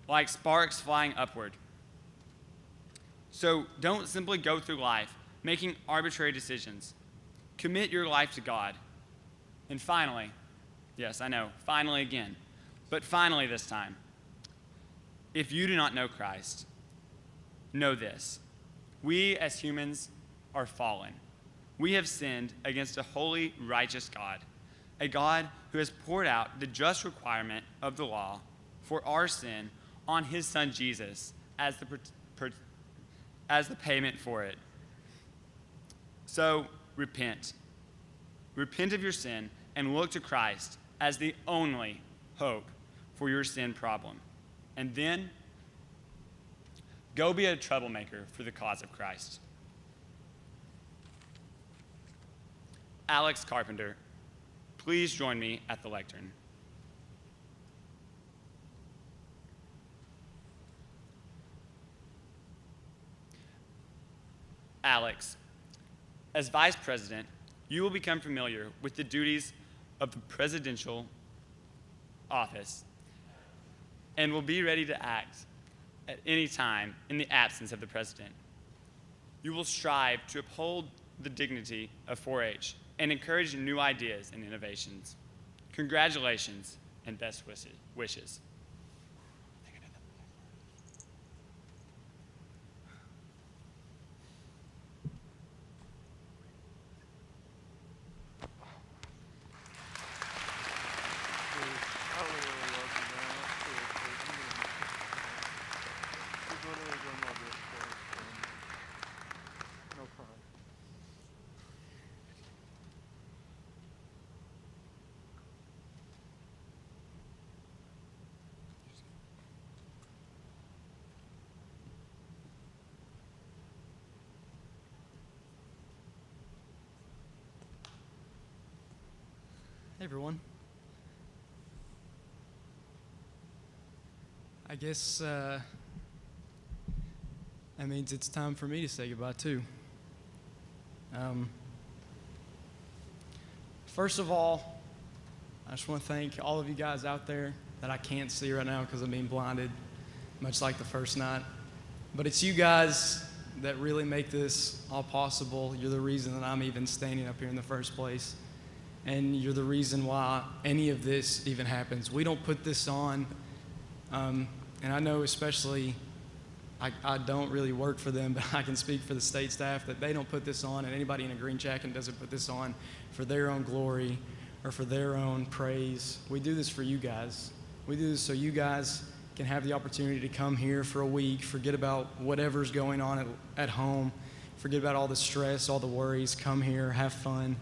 like sparks flying upward. So don't simply go through life making arbitrary decisions. Commit your life to God. And finally, yes, I know, finally again, but finally this time, if you do not know Christ, know this. We as humans are fallen. We have sinned against a holy, righteous God, a God who has poured out the just requirement of the law for our sin on His Son Jesus as the payment for it. So repent. Repent of your sin and look to Christ as the only hope for your sin problem. And then go be a troublemaker for the cause of Christ. Alex Carpenter, please join me at the lectern. Alex, as Vice President, you will become familiar with the duties of the presidential office and will be ready to act at any time in the absence of the president. You will strive to uphold the dignity of 4-H and encourage new ideas and innovations. Congratulations and best wishes. Hey everyone. I guess that means it's time for me to say goodbye too. First of all, I just want to thank all of you guys out there that I can't see right now because I'm being blinded, much like the first night. But it's you guys that really make this all possible. You're the reason that I'm even standing up here in the first place. And you're the reason why any of this even happens. We don't put this on, and I know especially, I don't really work for them, but I can speak for the state staff that they don't put this on, and anybody in a green jacket doesn't put this on for their own glory or for their own praise. We do this for you guys. We do this so you guys can have the opportunity to come here for a week, forget about whatever's going on at home, forget about all the stress, all the worries, come here, have fun.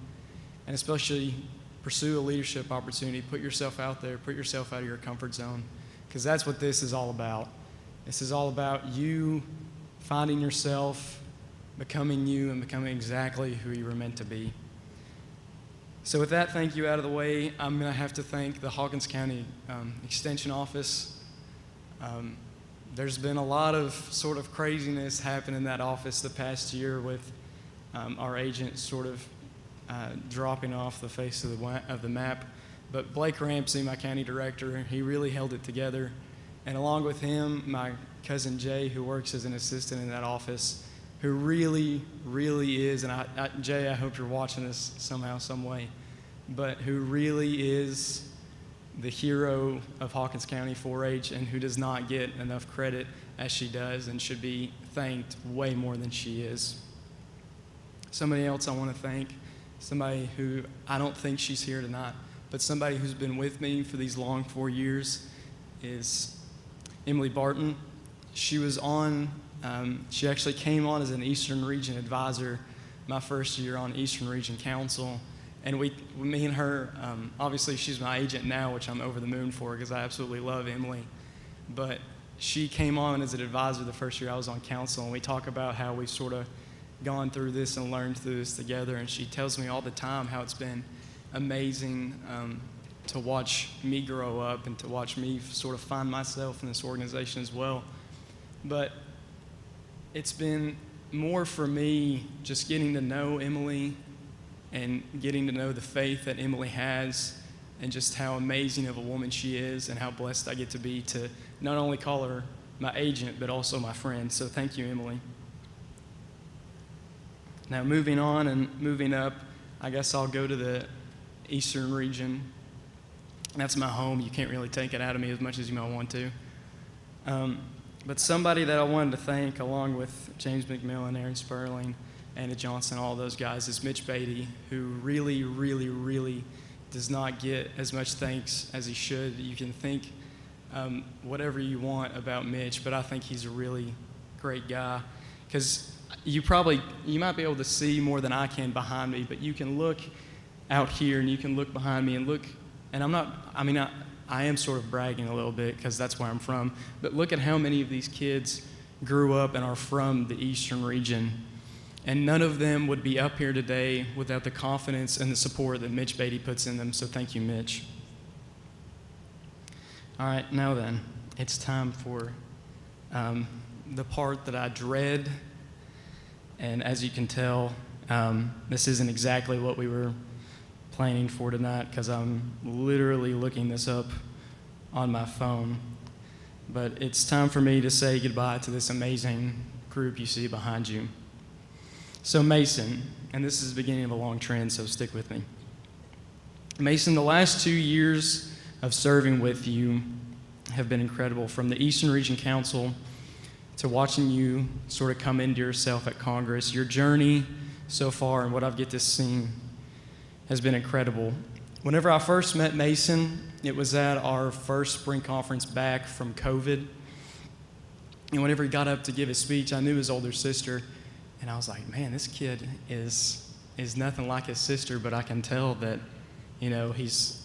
And especially pursue a leadership opportunity. Put yourself out there. Put yourself out of your comfort zone, because that's what this is all about. This is all about you finding yourself, becoming you, and becoming exactly who you were meant to be. So with that thank you out of the way, I'm going to have to thank the Hawkins County Extension Office. There's been a lot of sort of craziness happen in that office the past year with our agent sort of dropping off the face of the map. But Blake Ramsey, my county director, he really held it together. And along with him, my cousin Jay, who works as an assistant in that office, who really, really is, and Jay, I hope you're watching this somehow, some way, but who really is the hero of Hawkins County 4-H and who does not get enough credit as she does and should be thanked way more than she is. Somebody else I want to thank, somebody who I don't think she's here tonight, but somebody who's been with me for these long 4 years is Emily Barton. She was on, she actually came on as an Eastern Region advisor my first year on Eastern Region Council. And me and her, obviously she's my agent now, which I'm over the moon for because I absolutely love Emily. But she came on as an advisor the first year I was on council, and we talk about how we've sort of gone through this and learned through this together. And she tells me all the time how it's been amazing to watch me grow up and to watch me sort of find myself in this organization as well. But it's been more for me just getting to know Emily and getting to know the faith that Emily has and just how amazing of a woman she is and how blessed I get to be to not only call her my agent, but also my friend. So thank you, Emily. Now moving on and moving up, I guess I'll go to the Eastern Region. That's my home. You can't really take it out of me as much as you might want to. But somebody that I wanted to thank, along with James McMillan, Aaron Sperling, Anna Johnson, all those guys, is Mitch Beatty, who really, really, really does not get as much thanks as he should. You can think whatever you want about Mitch, but I think he's a really great guy. Because you might be able to see more than I can behind me, but you can look out here and you can look behind me and look, and I am sort of bragging a little bit because that's where I'm from, but look at how many of these kids grew up and are from the Eastern Region. And none of them would be up here today without the confidence and the support that Mitch Beatty puts in them. So thank you, Mitch. All right, now then, it's time for the part that I dread. And as you can tell, this isn't exactly what we were planning for tonight because I'm literally looking this up on my phone. but it's time for me to say goodbye to this amazing group you see behind you. So Mason, and this is the beginning of a long trend, so stick with me. Mason, the last 2 years of serving with you have been incredible. From the Eastern Region Council to watching you sort of come into yourself at Congress, your journey so far and what I've get to see has been incredible. Whenever I first met Mason, it was at our first spring conference back from COVID. And whenever he got up to give his speech, I knew his older sister, and I was like, man, this kid is nothing like his sister, but I can tell that, you know, he's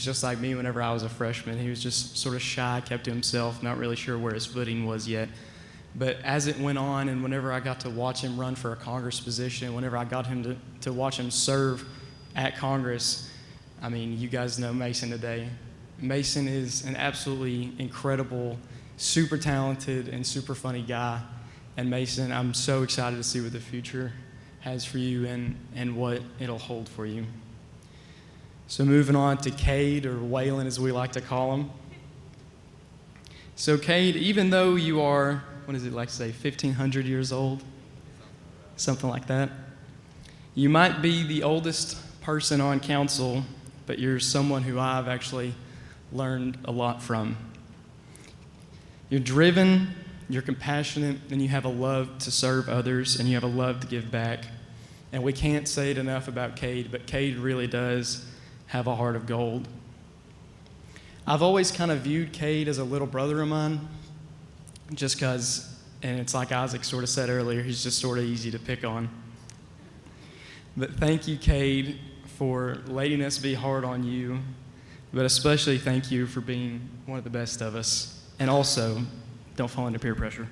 just like me whenever I was a freshman. He was just sort of shy, kept to himself, not really sure where his footing was yet. But as it went on, and whenever I got to watch him run for a Congress position, whenever I got him to watch him serve at Congress, I mean, you guys know Mason today. Mason is an absolutely incredible, super talented, and super funny guy. And Mason, I'm so excited to see what the future has for you and what it'll hold for you. So moving on to Cade, or Waylon as we like to call him. So Cade, even though you are, what does it like to say, 1,500 years old? Something like that. You might be the oldest person on council, but you're someone who I've actually learned a lot from. You're driven, you're compassionate, and you have a love to serve others, and you have a love to give back. And we can't say it enough about Cade, but Cade really does have a heart of gold. I've always kind of viewed Cade as a little brother of mine, just because, and it's like Isaac sort of said earlier, he's just sort of easy to pick on. But thank you, Cade, for letting us be hard on you, but especially thank you for being one of the best of us. And also, don't fall into peer pressure.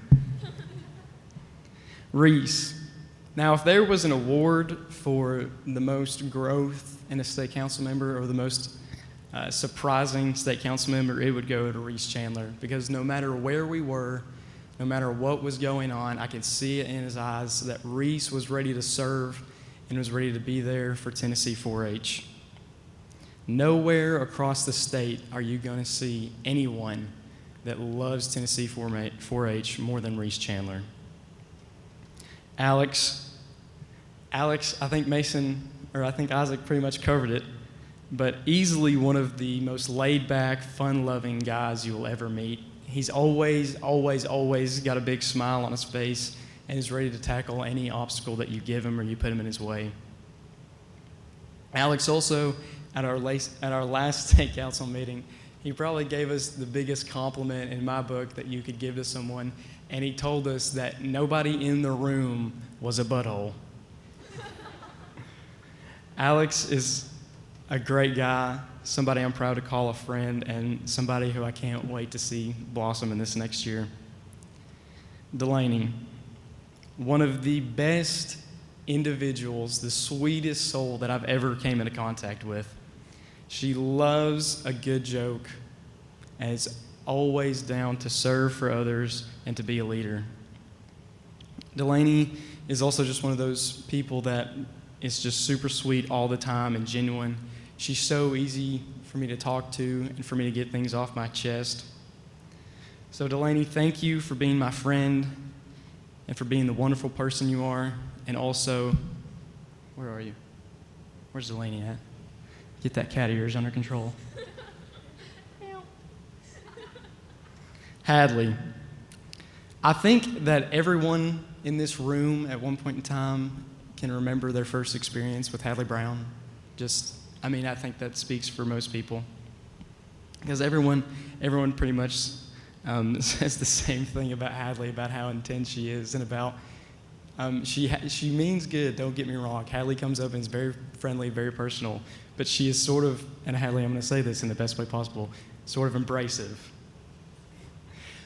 Reese. Now, if there was an award for the most growth in a state council member or the most surprising state council member, it would go to Reese Chandler, because no matter where we were, no matter what was going on, I could see it in his eyes that Reese was ready to serve and was ready to be there for Tennessee 4-H. Nowhere across the state are you going to see anyone that loves Tennessee 4-H more than Reese Chandler. Alex, I think Isaac pretty much covered it, but easily one of the most laid-back, fun-loving guys you will ever meet. He's always got a big smile on his face and is ready to tackle any obstacle that you give him or you put him in his way. Alex also, at our last state council meeting, he probably gave us the biggest compliment in my book that you could give to someone, and he told us that nobody in the room was a butthole. Alex is a great guy, somebody I'm proud to call a friend, and somebody who I can't wait to see blossom in this next year. Delaney, one of the best individuals, the sweetest soul that I've ever came into contact with. She loves a good joke and is always down to serve for others and to be a leader. Delaney is also just one of those people that is just super sweet all the time and genuine. She's so easy for me to talk to and for me to get things off my chest. So Delaney, thank you for being my friend and for being the wonderful person you are. And also, where are you? Where's Delaney at? Get that cat of yours under control. Hadley. I think that everyone in this room at one point in time can remember their first experience with Hadley Brown. I think that speaks for most people. Because everyone pretty much says the same thing about Hadley, about how intense she is, and about she means good, don't get me wrong. Hadley comes up and is very friendly, very personal, but she is sort of, and Hadley, I'm going to say this in the best way possible, sort of abrasive.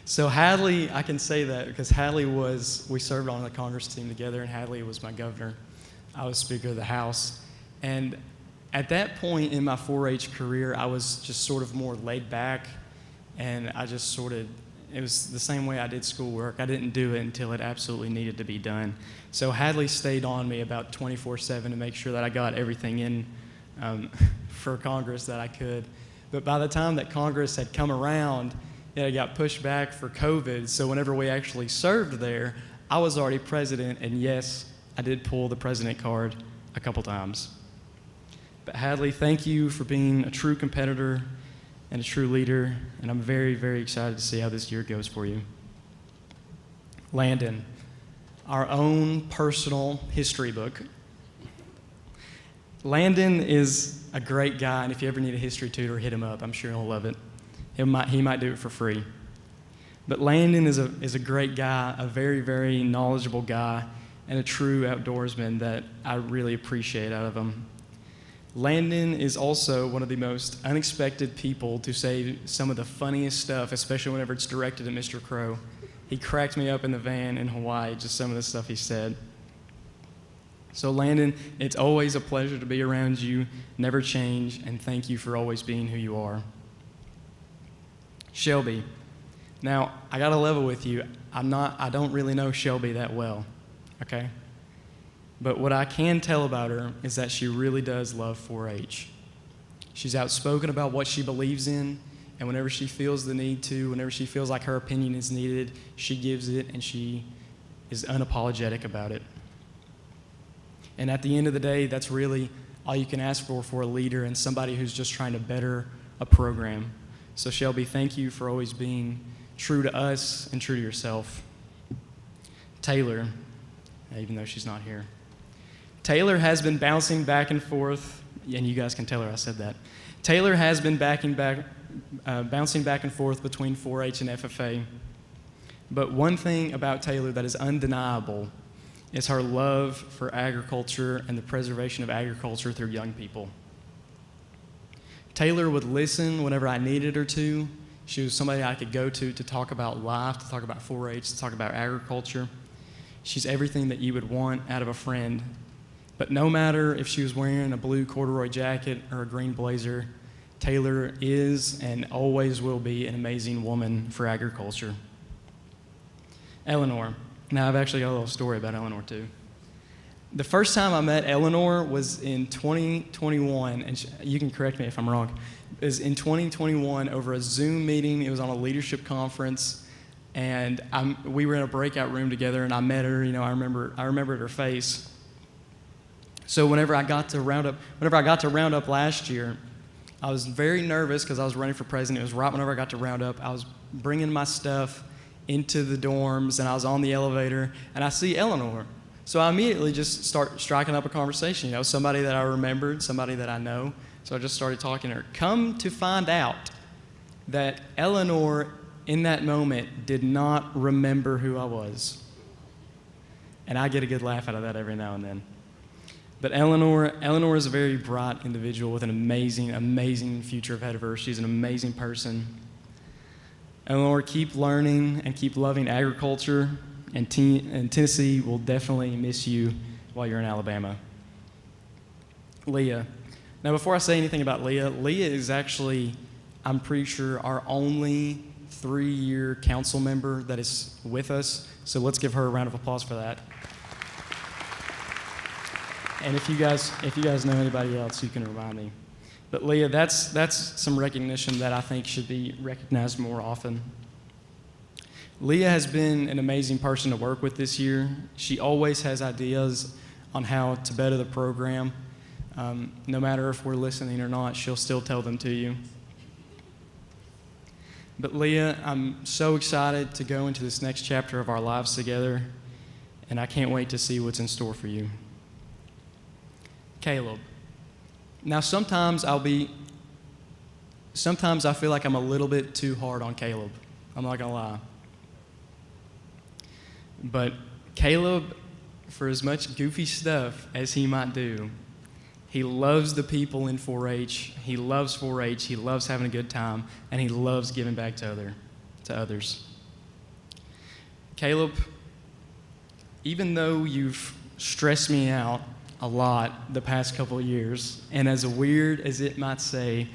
So Hadley, I can say that because we served on the Congress team together, and Hadley was my governor. I was Speaker of the House. And at that point in my 4-H career, I was just sort of more laid back, and it was the same way I did schoolwork. I didn't do it until it absolutely needed to be done. So Hadley stayed on me about 24/7 to make sure that I got everything in for Congress that I could. But by the time that Congress had come around, It got pushed back for COVID, so whenever we actually served there, I was already president, and yes, I did pull the president card a couple times. But Hadley, thank you for being a true competitor and a true leader, and I'm very, very excited to see how this year goes for you. Landon, our own personal history book. Landon is a great guy, and if you ever need a history tutor, hit him up. I'm sure he'll love it. He might do it for free. But Landon is a great guy, a very, very knowledgeable guy, and a true outdoorsman that I really appreciate out of him. Landon is also one of the most unexpected people to say some of the funniest stuff, especially whenever it's directed at Mr. Crow. He cracked me up in the van in Hawaii, just some of the stuff he said. So Landon, it's always a pleasure to be around you. Never change, and thank you for always being who you are. Shelby. Now, I got to level with you. I don't really know Shelby that well, okay? But what I can tell about her is that she really does love 4-H. She's outspoken about what she believes in, and whenever she feels the need to, whenever she feels like her opinion is needed, she gives it, and she is unapologetic about it. And at the end of the day, that's really all you can ask for a leader and somebody who's just trying to better a program. So Shelby, thank you for always being true to us and true to yourself. Taylor, even though she's not here. Taylor has been bouncing back and forth, and you guys can tell her I said that. Taylor has been bouncing back and forth between 4-H and FFA. But one thing about Taylor that is undeniable is her love for agriculture and the preservation of agriculture through young people. Taylor would listen whenever I needed her to. She was somebody I could go to talk about life, to talk about 4-H, to talk about agriculture. She's everything that you would want out of a friend. But no matter if she was wearing a blue corduroy jacket or a green blazer, Taylor is and always will be an amazing woman for agriculture. Eleanor. Now, I've actually got a little story about Eleanor, too. The first time I met Eleanor was in 2021, and you can correct me if I'm wrong. It was in 2021 over a Zoom meeting. It was on a leadership conference, and we were in a breakout room together, and I met her. I remembered her face. So whenever I got to Roundup last year, I was very nervous because I was running for president. It was right whenever I got to Roundup. I was bringing my stuff into the dorms, and I was on the elevator, and I see Eleanor. So I immediately just start striking up a conversation, somebody that I remembered, somebody that I know. So I just started talking to her. Come to find out that Eleanor, in that moment, did not remember who I was. And I get a good laugh out of that every now and then. But Eleanor is a very bright individual with an amazing, amazing future ahead of her. She's an amazing person. Eleanor, keep learning and keep loving agriculture, and Tennessee will definitely miss you while you're in Alabama. Leah. Now, before I say anything about Leah, Leah is actually, I'm pretty sure, our only 3-year council member that is with us, so let's give her a round of applause for that. And if you guys know anybody else, you can remind me. But Leah, that's some recognition that I think should be recognized more often. Leah has been an amazing person to work with this year. She always has ideas on how to better the program. No matter if we're listening or not, she'll still tell them to you. But Leah, I'm so excited to go into this next chapter of our lives together, and I can't wait to see what's in store for you. Caleb. Now, sometimes I feel like I'm a little bit too hard on Caleb. I'm not gonna lie. But Caleb, for as much goofy stuff as he might do, he loves the people in 4-H. He loves 4-H. He loves having a good time, and he loves giving back to others. Caleb, even though you've stressed me out a lot the past couple of years, and as weird as it might say,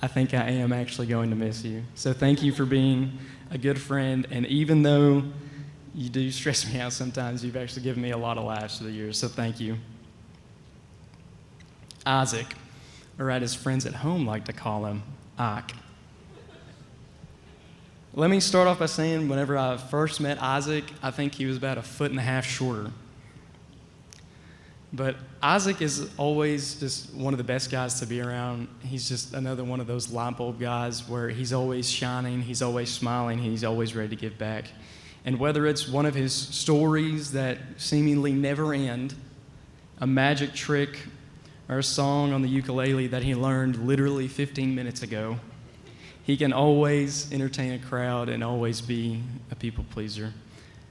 I think I am actually going to miss you. So thank you for being a good friend, and even though you do stress me out sometimes, you've actually given me a lot of laughs through the years, so thank you. Isaac, or as his friends at home like to call him, Ike. Let me start off by saying whenever I first met Isaac, I think he was about 1.5 feet shorter. But Isaac is always just one of the best guys to be around. He's just another one of those light bulb guys where he's always shining, he's always smiling, he's always ready to give back. And whether it's one of his stories that seemingly never end, a magic trick, or a song on the ukulele that he learned literally 15 minutes ago, he can always entertain a crowd and always be a people pleaser.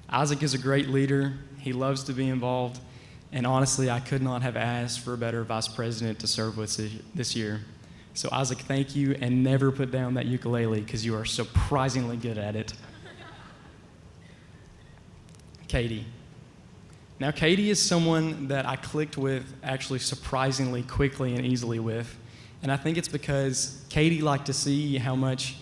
Isaac is a great leader. He loves to be involved. And honestly, I could not have asked for a better vice president to serve with this year. So Isaac, thank you, and never put down that ukulele because you are surprisingly good at it. Katie. Now, Katie is someone that I clicked with actually surprisingly quickly and easily with. And I think it's because Katie liked to see how much,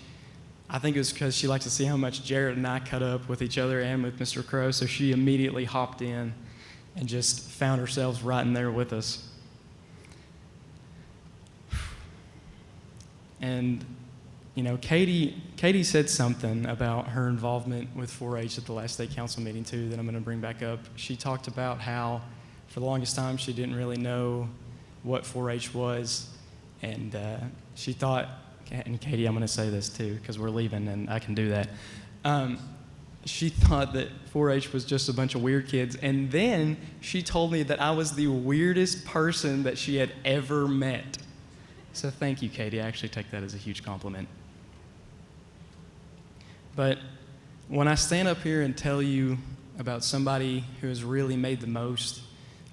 I think it was because she liked to see how much Jared and I cut up with each other and with Mr. Crow, so she immediately hopped in and just found herself right in there with us. And, you know, Katie said something about her involvement with 4-H at the last state council meeting, too, that I'm going to bring back up. She talked about how, for the longest time, she didn't really know what 4-H was. And she thought, and Katie, I'm going to say this too, because we're leaving and I can do that. She thought that 4-H was just a bunch of weird kids. And then she told me that I was the weirdest person that she had ever met. So thank you, Katie. I actually take that as a huge compliment. But when I stand up here and tell you about somebody who has really made the most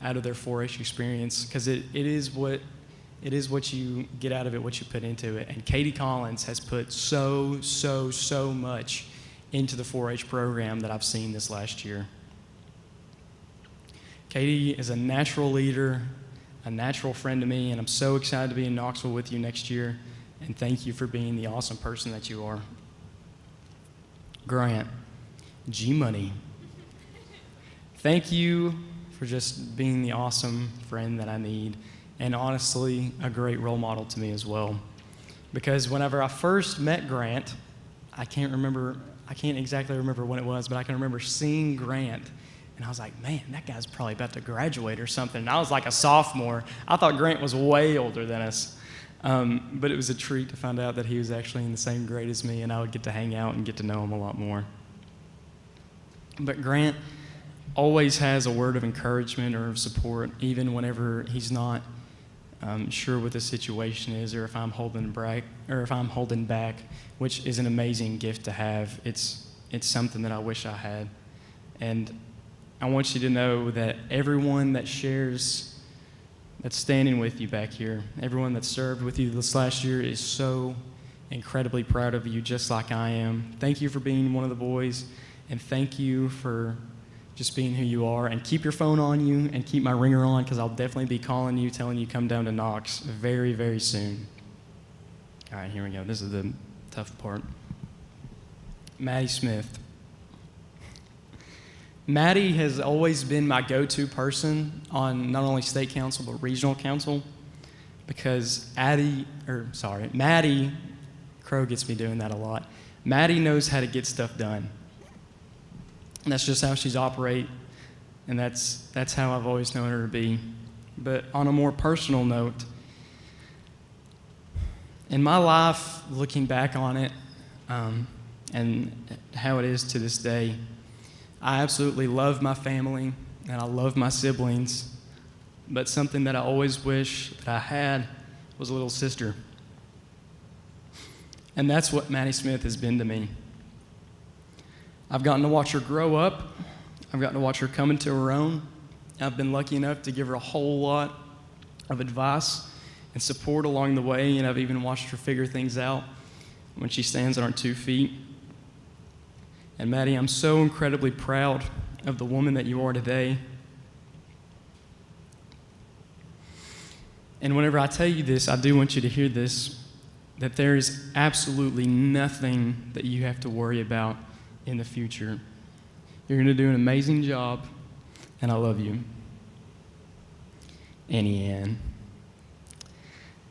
out of their 4-H experience, because it is what you get out of it, what you put into it. And Katie Collins has put so much into the 4-H program that I've seen this last year. Katie is a natural leader, a natural friend to me, and I'm so excited to be in Knoxville with you next year. And thank you for being the awesome person that you are. Grant, G-Money. Thank you for just being the awesome friend that I need. And honestly, a great role model to me as well. Because whenever I first met Grant, I can't exactly remember when it was, but I can remember seeing Grant, and I was like, man, that guy's probably about to graduate or something. And I was like a sophomore. I thought Grant was way older than us. But it was a treat to find out that he was actually in the same grade as me, and I would get to hang out and get to know him a lot more. But Grant always has a word of encouragement or of support, even whenever he's not sure what the situation is, or if I'm holding back, which is an amazing gift to have. It's something that I wish I had. And I want you to know that everyone that shares, that's standing with you back here, everyone that served with you this last year is so incredibly proud of you, just like I am. Thank you for being one of the boys, and thank you for just being who you are. And keep your phone on you and keep my ringer on, because I'll definitely be calling you, telling you come down to Knox very, very soon. All right, here we go. This is the tough part. Maddie Smith. Maddie has always been my go-to person on not only state council but regional council, because Maddie, Crow gets me doing that a lot. Maddie knows how to get stuff done. And that's just how she's operate, and that's how I've always known her to be. But on a more personal note, in my life, looking back on it, and how it is to this day, I absolutely love my family, and I love my siblings, but something that I always wish that I had was a little sister. And that's what Maddie Smith has been to me. I've gotten to watch her grow up. I've gotten to watch her come into her own. I've been lucky enough to give her a whole lot of advice and support along the way, and I've even watched her figure things out when she stands on her 2 feet. And Maddie, I'm so incredibly proud of the woman that you are today. And whenever I tell you this, I do want you to hear this, that there is absolutely nothing that you have to worry about in the future. You're going to do an amazing job, and I love you. Annie Ann.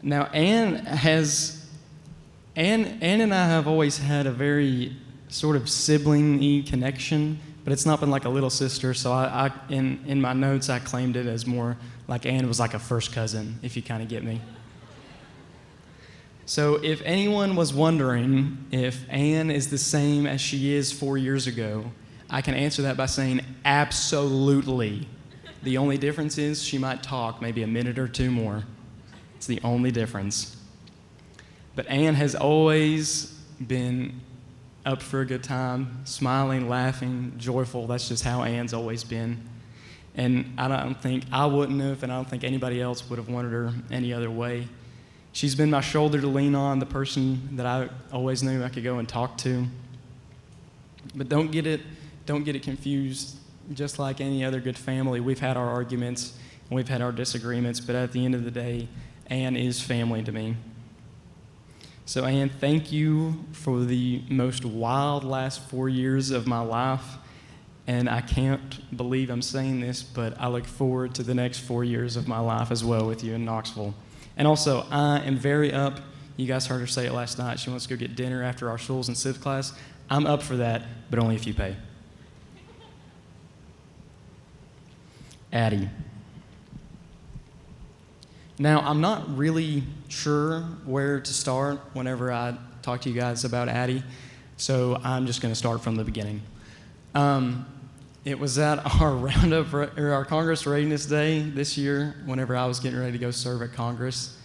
Now, Ann and I have always had a very sort of sibling-y connection, but it's not been like a little sister. So in my notes, I claimed it as more like Ann was like a first cousin, if you kind of get me. So if anyone was wondering if Ann is the same as she is 4 years ago, I can answer that by saying absolutely. The only difference is she might talk maybe a minute or two more. It's the only difference. But Ann has always been up for a good time, smiling, laughing, joyful. That's just how Ann's always been. And I don't think I wouldn't have, and I don't think anybody else would have wanted her any other way. She's been my shoulder to lean on, the person that I always knew I could go and talk to. But don't get it confused. Just like any other good family, we've had our arguments and we've had our disagreements, but at the end of the day, Ann is family to me. So Ann, thank you for the most wild last 4 years of my life. And I can't believe I'm saying this, but I look forward to the next 4 years of my life as well with you in Knoxville. And also, I am very up. You guys heard her say it last night. She wants to go get dinner after our schools and civ class. I'm up for that, but only if you pay. Addie. Now, I'm not really sure where to start whenever I talk to you guys about Addie, so I'm just going to start from the beginning. It was at our roundup, or our Congress Readiness Day this year, whenever I was getting ready to go serve at Congress,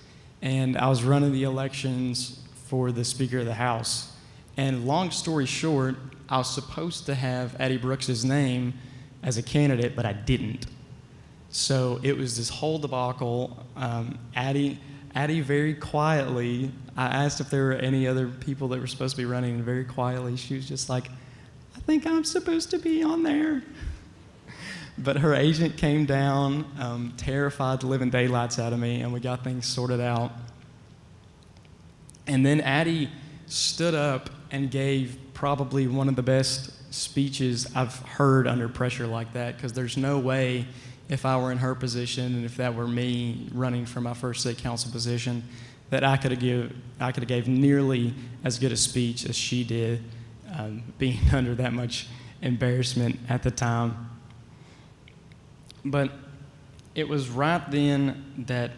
and I was running the elections for the Speaker of the House. And long story short, I was supposed to have Addie Brooks' name as a candidate, but I didn't. So it was this whole debacle. Addie very quietly, I asked if there were any other people that were supposed to be running, and very quietly she was just like, I think I'm supposed to be on there. But her agent came down, terrified the living daylights out of me, and we got things sorted out. And then Addie stood up and gave probably one of the best speeches I've heard under pressure like that, because there's no way, if I were in her position and if that were me running for my first state council position, that I could have gave nearly as good a speech as she did, being under that much embarrassment at the time. But it was right then that,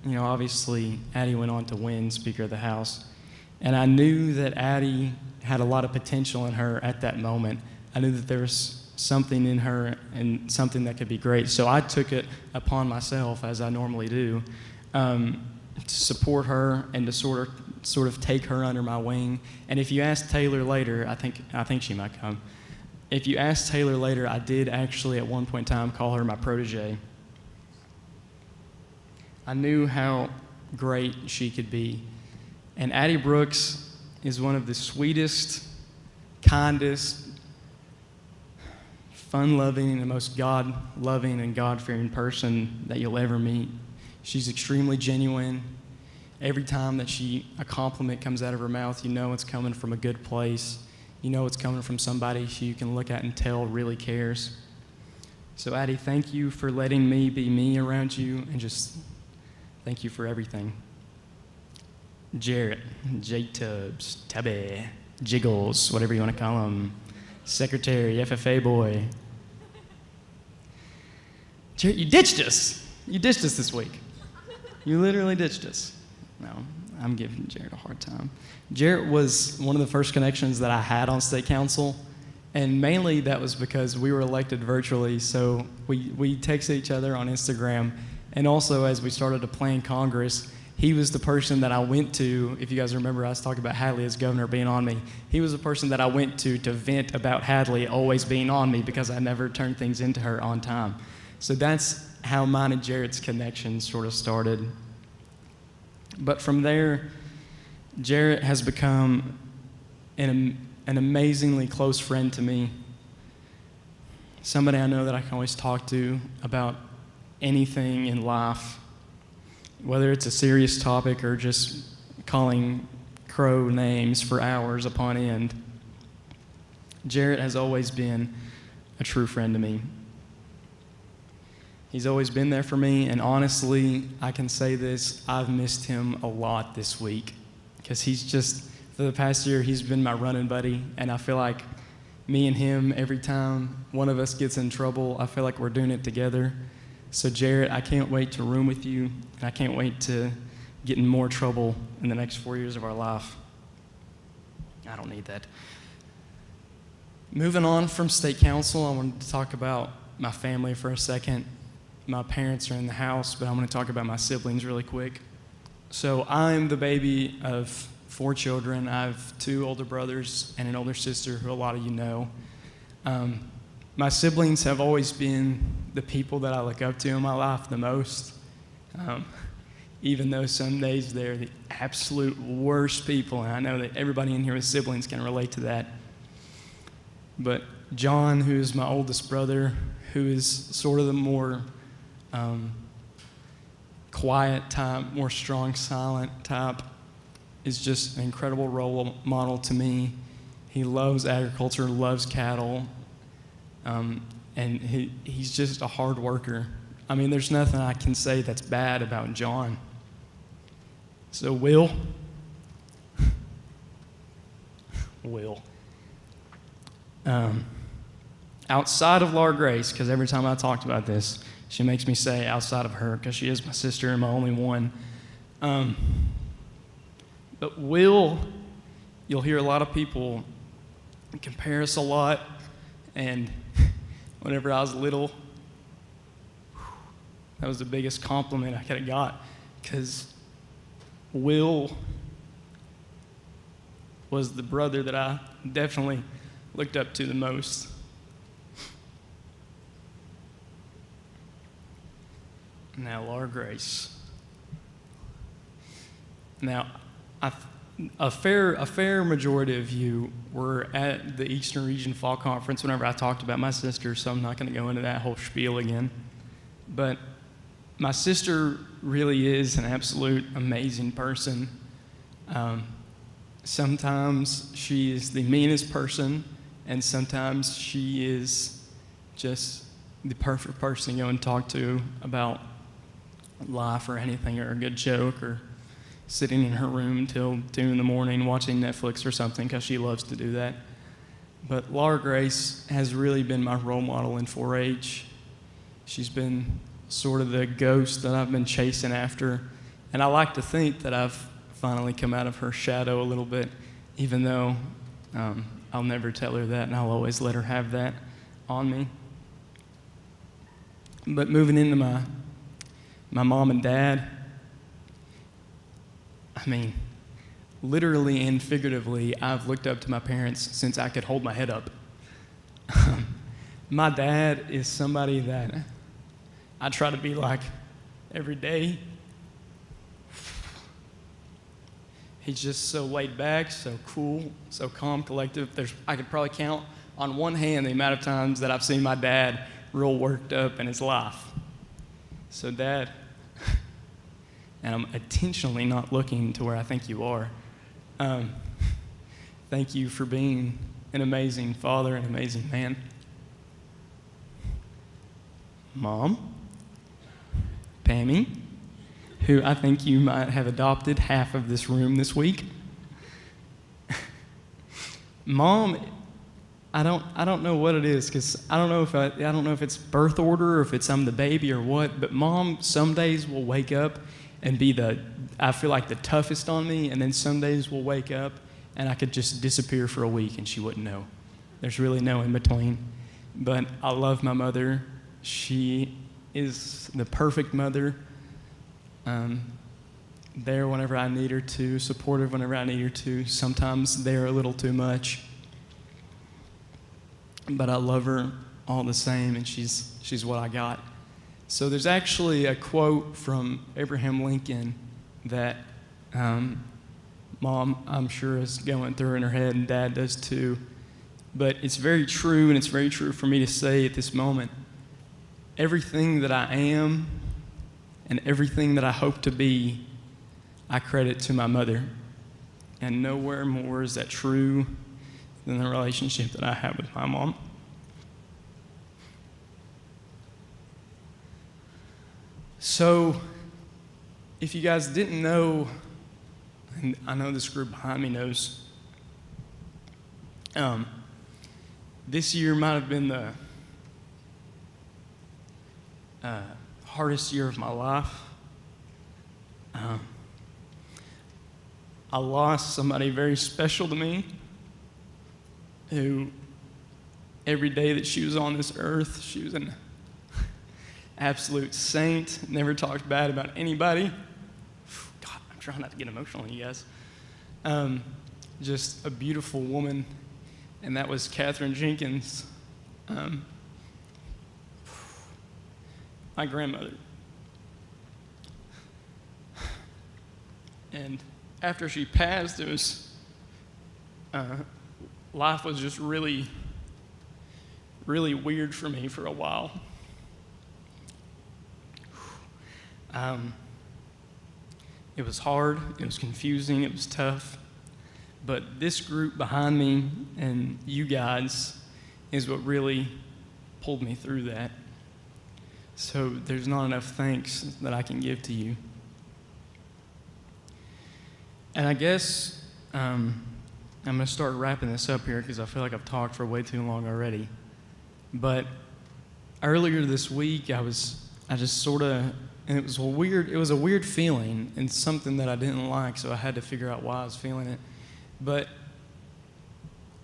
obviously Addie went on to win Speaker of the House, and I knew that Addie had a lot of potential in her at that moment. I knew that there was something in her and something that could be great. So I took it upon myself, as I normally do, to support her and to sort of take her under my wing. And if you ask Taylor later, I think she might come. If you ask Taylor later, I did actually at one point in time call her my protege. I knew how great she could be. And Addie Brooks is one of the sweetest, kindest, fun-loving, and the most God-loving and God-fearing person that you'll ever meet. She's extremely genuine. Every time that a compliment comes out of her mouth, you know it's coming from a good place. You know it's coming from somebody who you can look at and tell really cares. So Addie, thank you for letting me be me around you, and just thank you for everything. Jarrett, J-Tubs, Tubby, Jiggles, whatever you want to call him, Secretary, FFA boy. Jarrett, you ditched us. You ditched us this week. You literally ditched us. No, I'm giving Jarrett a hard time. Jarrett was one of the first connections that I had on state council, and mainly that was because we were elected virtually, so we texted each other on Instagram, and also as we started to plan Congress, he was the person that I went to. If you guys remember, I was talking about Hadley as governor being on me. He was the person that I went to vent about Hadley always being on me, because I never turned things into her on time. So that's how mine and Jarrett's connection sort of started. But from there, Jarrett has become an amazingly close friend to me. Somebody I know that I can always talk to about anything in life, whether it's a serious topic or just calling crow names for hours upon end. Jarrett has always been a true friend to me. He's always been there for me, and honestly, I can say this, I've missed him a lot this week, because he's just, for the past year, he's been my running buddy, and I feel like me and him, every time one of us gets in trouble, I feel like we're doing it together. So Jarrett, I can't wait to room with you, and I can't wait to get in more trouble in the next 4 years of our life. I don't need that. Moving on from state council, I wanted to talk about my family for a second. My parents are in the house, but I'm going to talk about my siblings really quick. So I'm the baby of 4 children. I have 2 older brothers and an older sister who a lot of you know. My siblings have always been the people that I look up to in my life the most, even though some days they're the absolute worst people, and I know that everybody in here with siblings can relate to that. But John, who is my oldest brother, who is sort of the more quiet type, more strong, silent type, is just an incredible role model to me. He loves agriculture, loves cattle, and he's just a hard worker. I mean, there's nothing I can say that's bad about John. So Will, outside of Laura Grace, because every time I talked about this, she makes me say outside of her, because she is my sister and my only one. But Will, you'll hear a lot of people compare us a lot, and whenever I was little, that was the biggest compliment I could have got, because Will was the brother that I definitely looked up to the most. Now, Laura Grace. Now, a fair majority of you were at the Eastern Region Fall Conference whenever I talked about my sister, so I'm not going to go into that whole spiel again. But my sister really is an absolute amazing person. Sometimes she is the meanest person, and sometimes she is just the perfect person to go and talk to about life or anything, or a good joke, or sitting in her room till 2 in the morning watching Netflix or something, because she loves to do that. But Laura Grace has really been my role model in 4-H. She's been sort of the ghost that I've been chasing after, and I like to think that I've finally come out of her shadow a little bit, even though I'll never tell her that, and I'll always let her have that on me. But moving into my mom and dad, I mean, literally and figuratively, I've looked up to my parents since I could hold my head up. My dad is somebody that I try to be like every day. He's just so laid back, so cool, so calm, collective. I could probably count on one hand the amount of times that I've seen my dad real worked up in his life. So Dad, and I'm intentionally not looking to where I think you are, thank you for being an amazing father, an amazing man. Mom, Pammy, who I think you might have adopted half of this room this week. Mom, I don't know what it is, because I don't know if it's birth order or if it's I'm the baby or what, but Mom some days will wake up and be I feel like the toughest on me, and then some days will wake up and I could just disappear for a week and she wouldn't know. There's really no in between. But I love my mother. She is the perfect mother. There whenever I need her to, supportive whenever I need her to, sometimes there a little too much. But I love her all the same, and she's what I got. So there's actually a quote from Abraham Lincoln that Mom, I'm sure, is going through in her head, and Dad does too. But it's very true, and it's very true for me to say at this moment. Everything that I am and everything that I hope to be, I credit to my mother. And nowhere more is that true than the relationship that I have with my mom. So, if you guys didn't know, and I know this group behind me knows This year might have been the hardest year of my life. I lost somebody very special to me who every day that she was on this earth, she was an absolute saint, never talked bad about anybody. God, I'm trying not to get emotional on you guys. Just a beautiful woman, and that was Catherine Jenkins, my grandmother. And after she passed, it was, life was just really, really weird for me for a while. It was hard, it was confusing, it was tough, but this group behind me and you guys is what really pulled me through that. So there's not enough thanks that I can give to you. And I guess I'm going to start wrapping this up here because I feel like I've talked for way too long already. But earlier this week, I just sort of, and it was a weird feeling and something that I didn't like, so I had to figure out why I was feeling it. But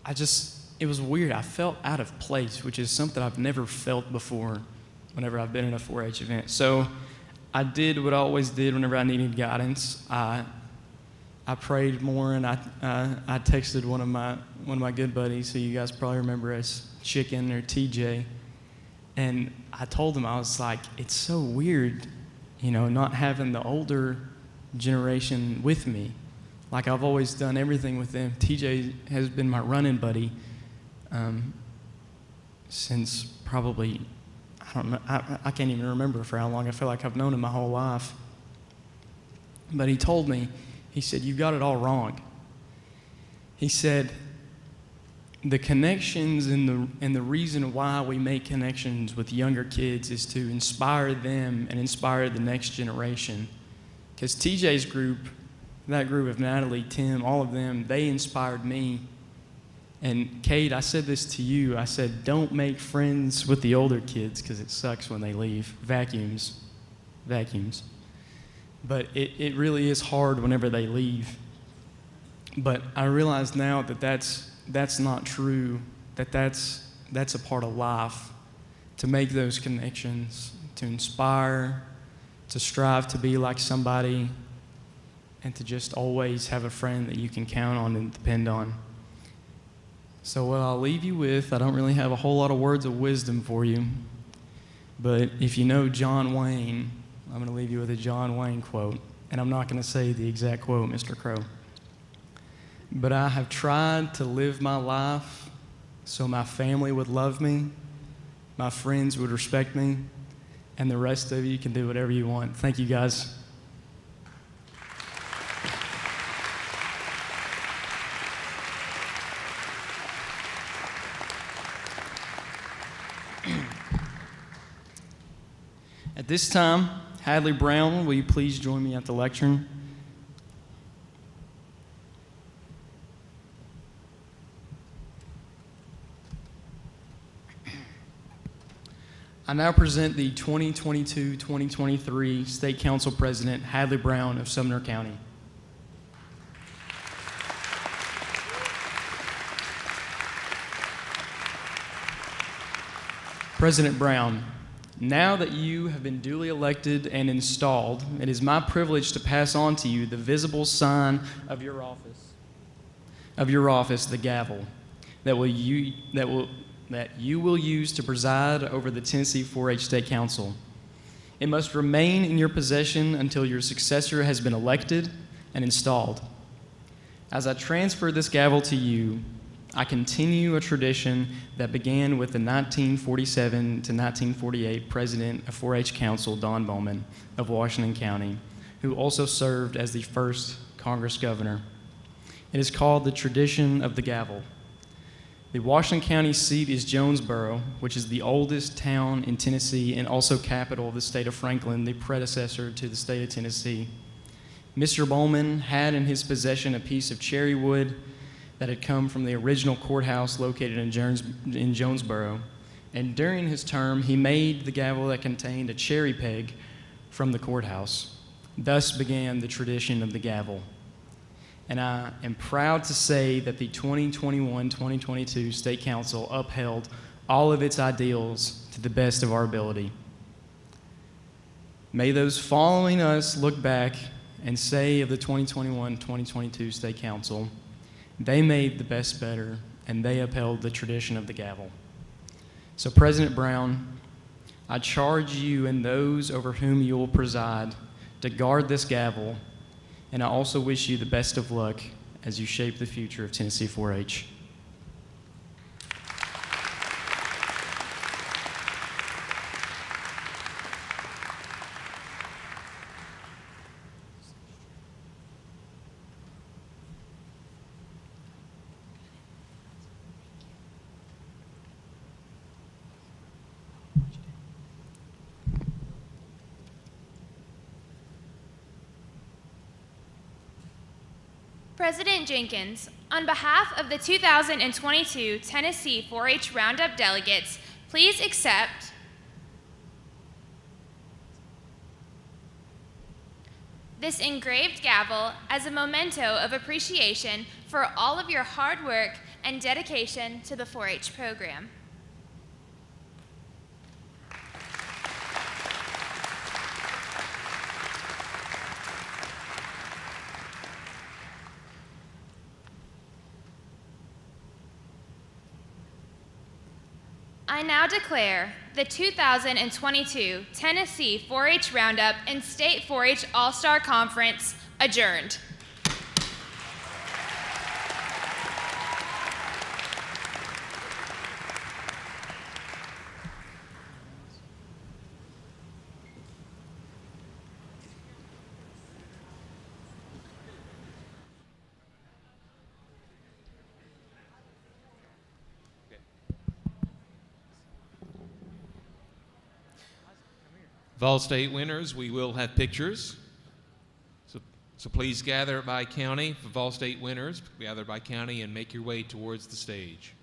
it was weird. I felt out of place, which is something I've never felt before whenever I've been in a 4-H event. So I did what I always did whenever I needed guidance. I prayed more, and I texted one of my good buddies, who you guys probably remember as Chicken or TJ, and I told him, I was like, it's so weird, not having the older generation with me. Like, I've always done everything with them. TJ has been my running buddy since probably, I don't know, I can't even remember for how long. I feel like I've known him my whole life. But he told me, he said, "You got it all wrong." He said, the connections and the reason why we make connections with younger kids is to inspire them and inspire the next generation. Because TJ's group, that group of Natalie, Tim, all of them, they inspired me. And Kate, I said this to you. I said, don't make friends with the older kids because it sucks when they leave. Vacuums. But it really is hard whenever they leave. But I realize now that that's not true, that's a part of life, to make those connections, to inspire, to strive to be like somebody, and to just always have a friend that you can count on and depend on. So what I'll leave you with, I don't really have a whole lot of words of wisdom for you, but if you know John Wayne, I'm going to leave you with a John Wayne quote, and I'm not going to say the exact quote, Mr. Crow. But I have tried to live my life so my family would love me, my friends would respect me, and the rest of you can do whatever you want. Thank you, guys. At this time, Hadley Brown, will you please join me at the lectern? I now present the 2022-2023 State Council President, Hadley Brown of Sumner County. President Brown, now that you have been duly elected and installed, it is my privilege to pass on to you the visible sign of your office, the gavel, that you will use to preside over the Tennessee 4-H State Council. It must remain in your possession until your successor has been elected and installed. As I transfer this gavel to you, I continue a tradition that began with the 1947 to 1948 president of 4-H Council, Don Bowman of Washington County, who also served as the first Congress governor. It is called the tradition of the gavel. The Washington County seat is Jonesboro, which is the oldest town in Tennessee and also capital of the state of Franklin, the predecessor to the state of Tennessee. Mr. Bowman had in his possession a piece of cherry wood that had come from the original courthouse located in Jonesboro, and during his term, he made the gavel that contained a cherry peg from the courthouse. Thus began the tradition of the gavel. And I am proud to say that the 2021-2022 State Council upheld all of its ideals to the best of our ability. May those following us look back and say of the 2021-2022 State Council, they made the best better and they upheld the tradition of the gavel. So President Brown, I charge you and those over whom you will preside to guard this gavel, and I also wish you the best of luck as you shape the future of Tennessee 4-H. President Jenkins, on behalf of the 2022 Tennessee 4-H Roundup delegates, please accept this engraved gavel as a memento of appreciation for all of your hard work and dedication to the 4-H program. I now declare the 2022 Tennessee 4-H Roundup and State 4-H All-Star Conference adjourned. Vol State winners, we will have pictures. So please gather by county. For Vol State winners, gather by county and make your way towards the stage.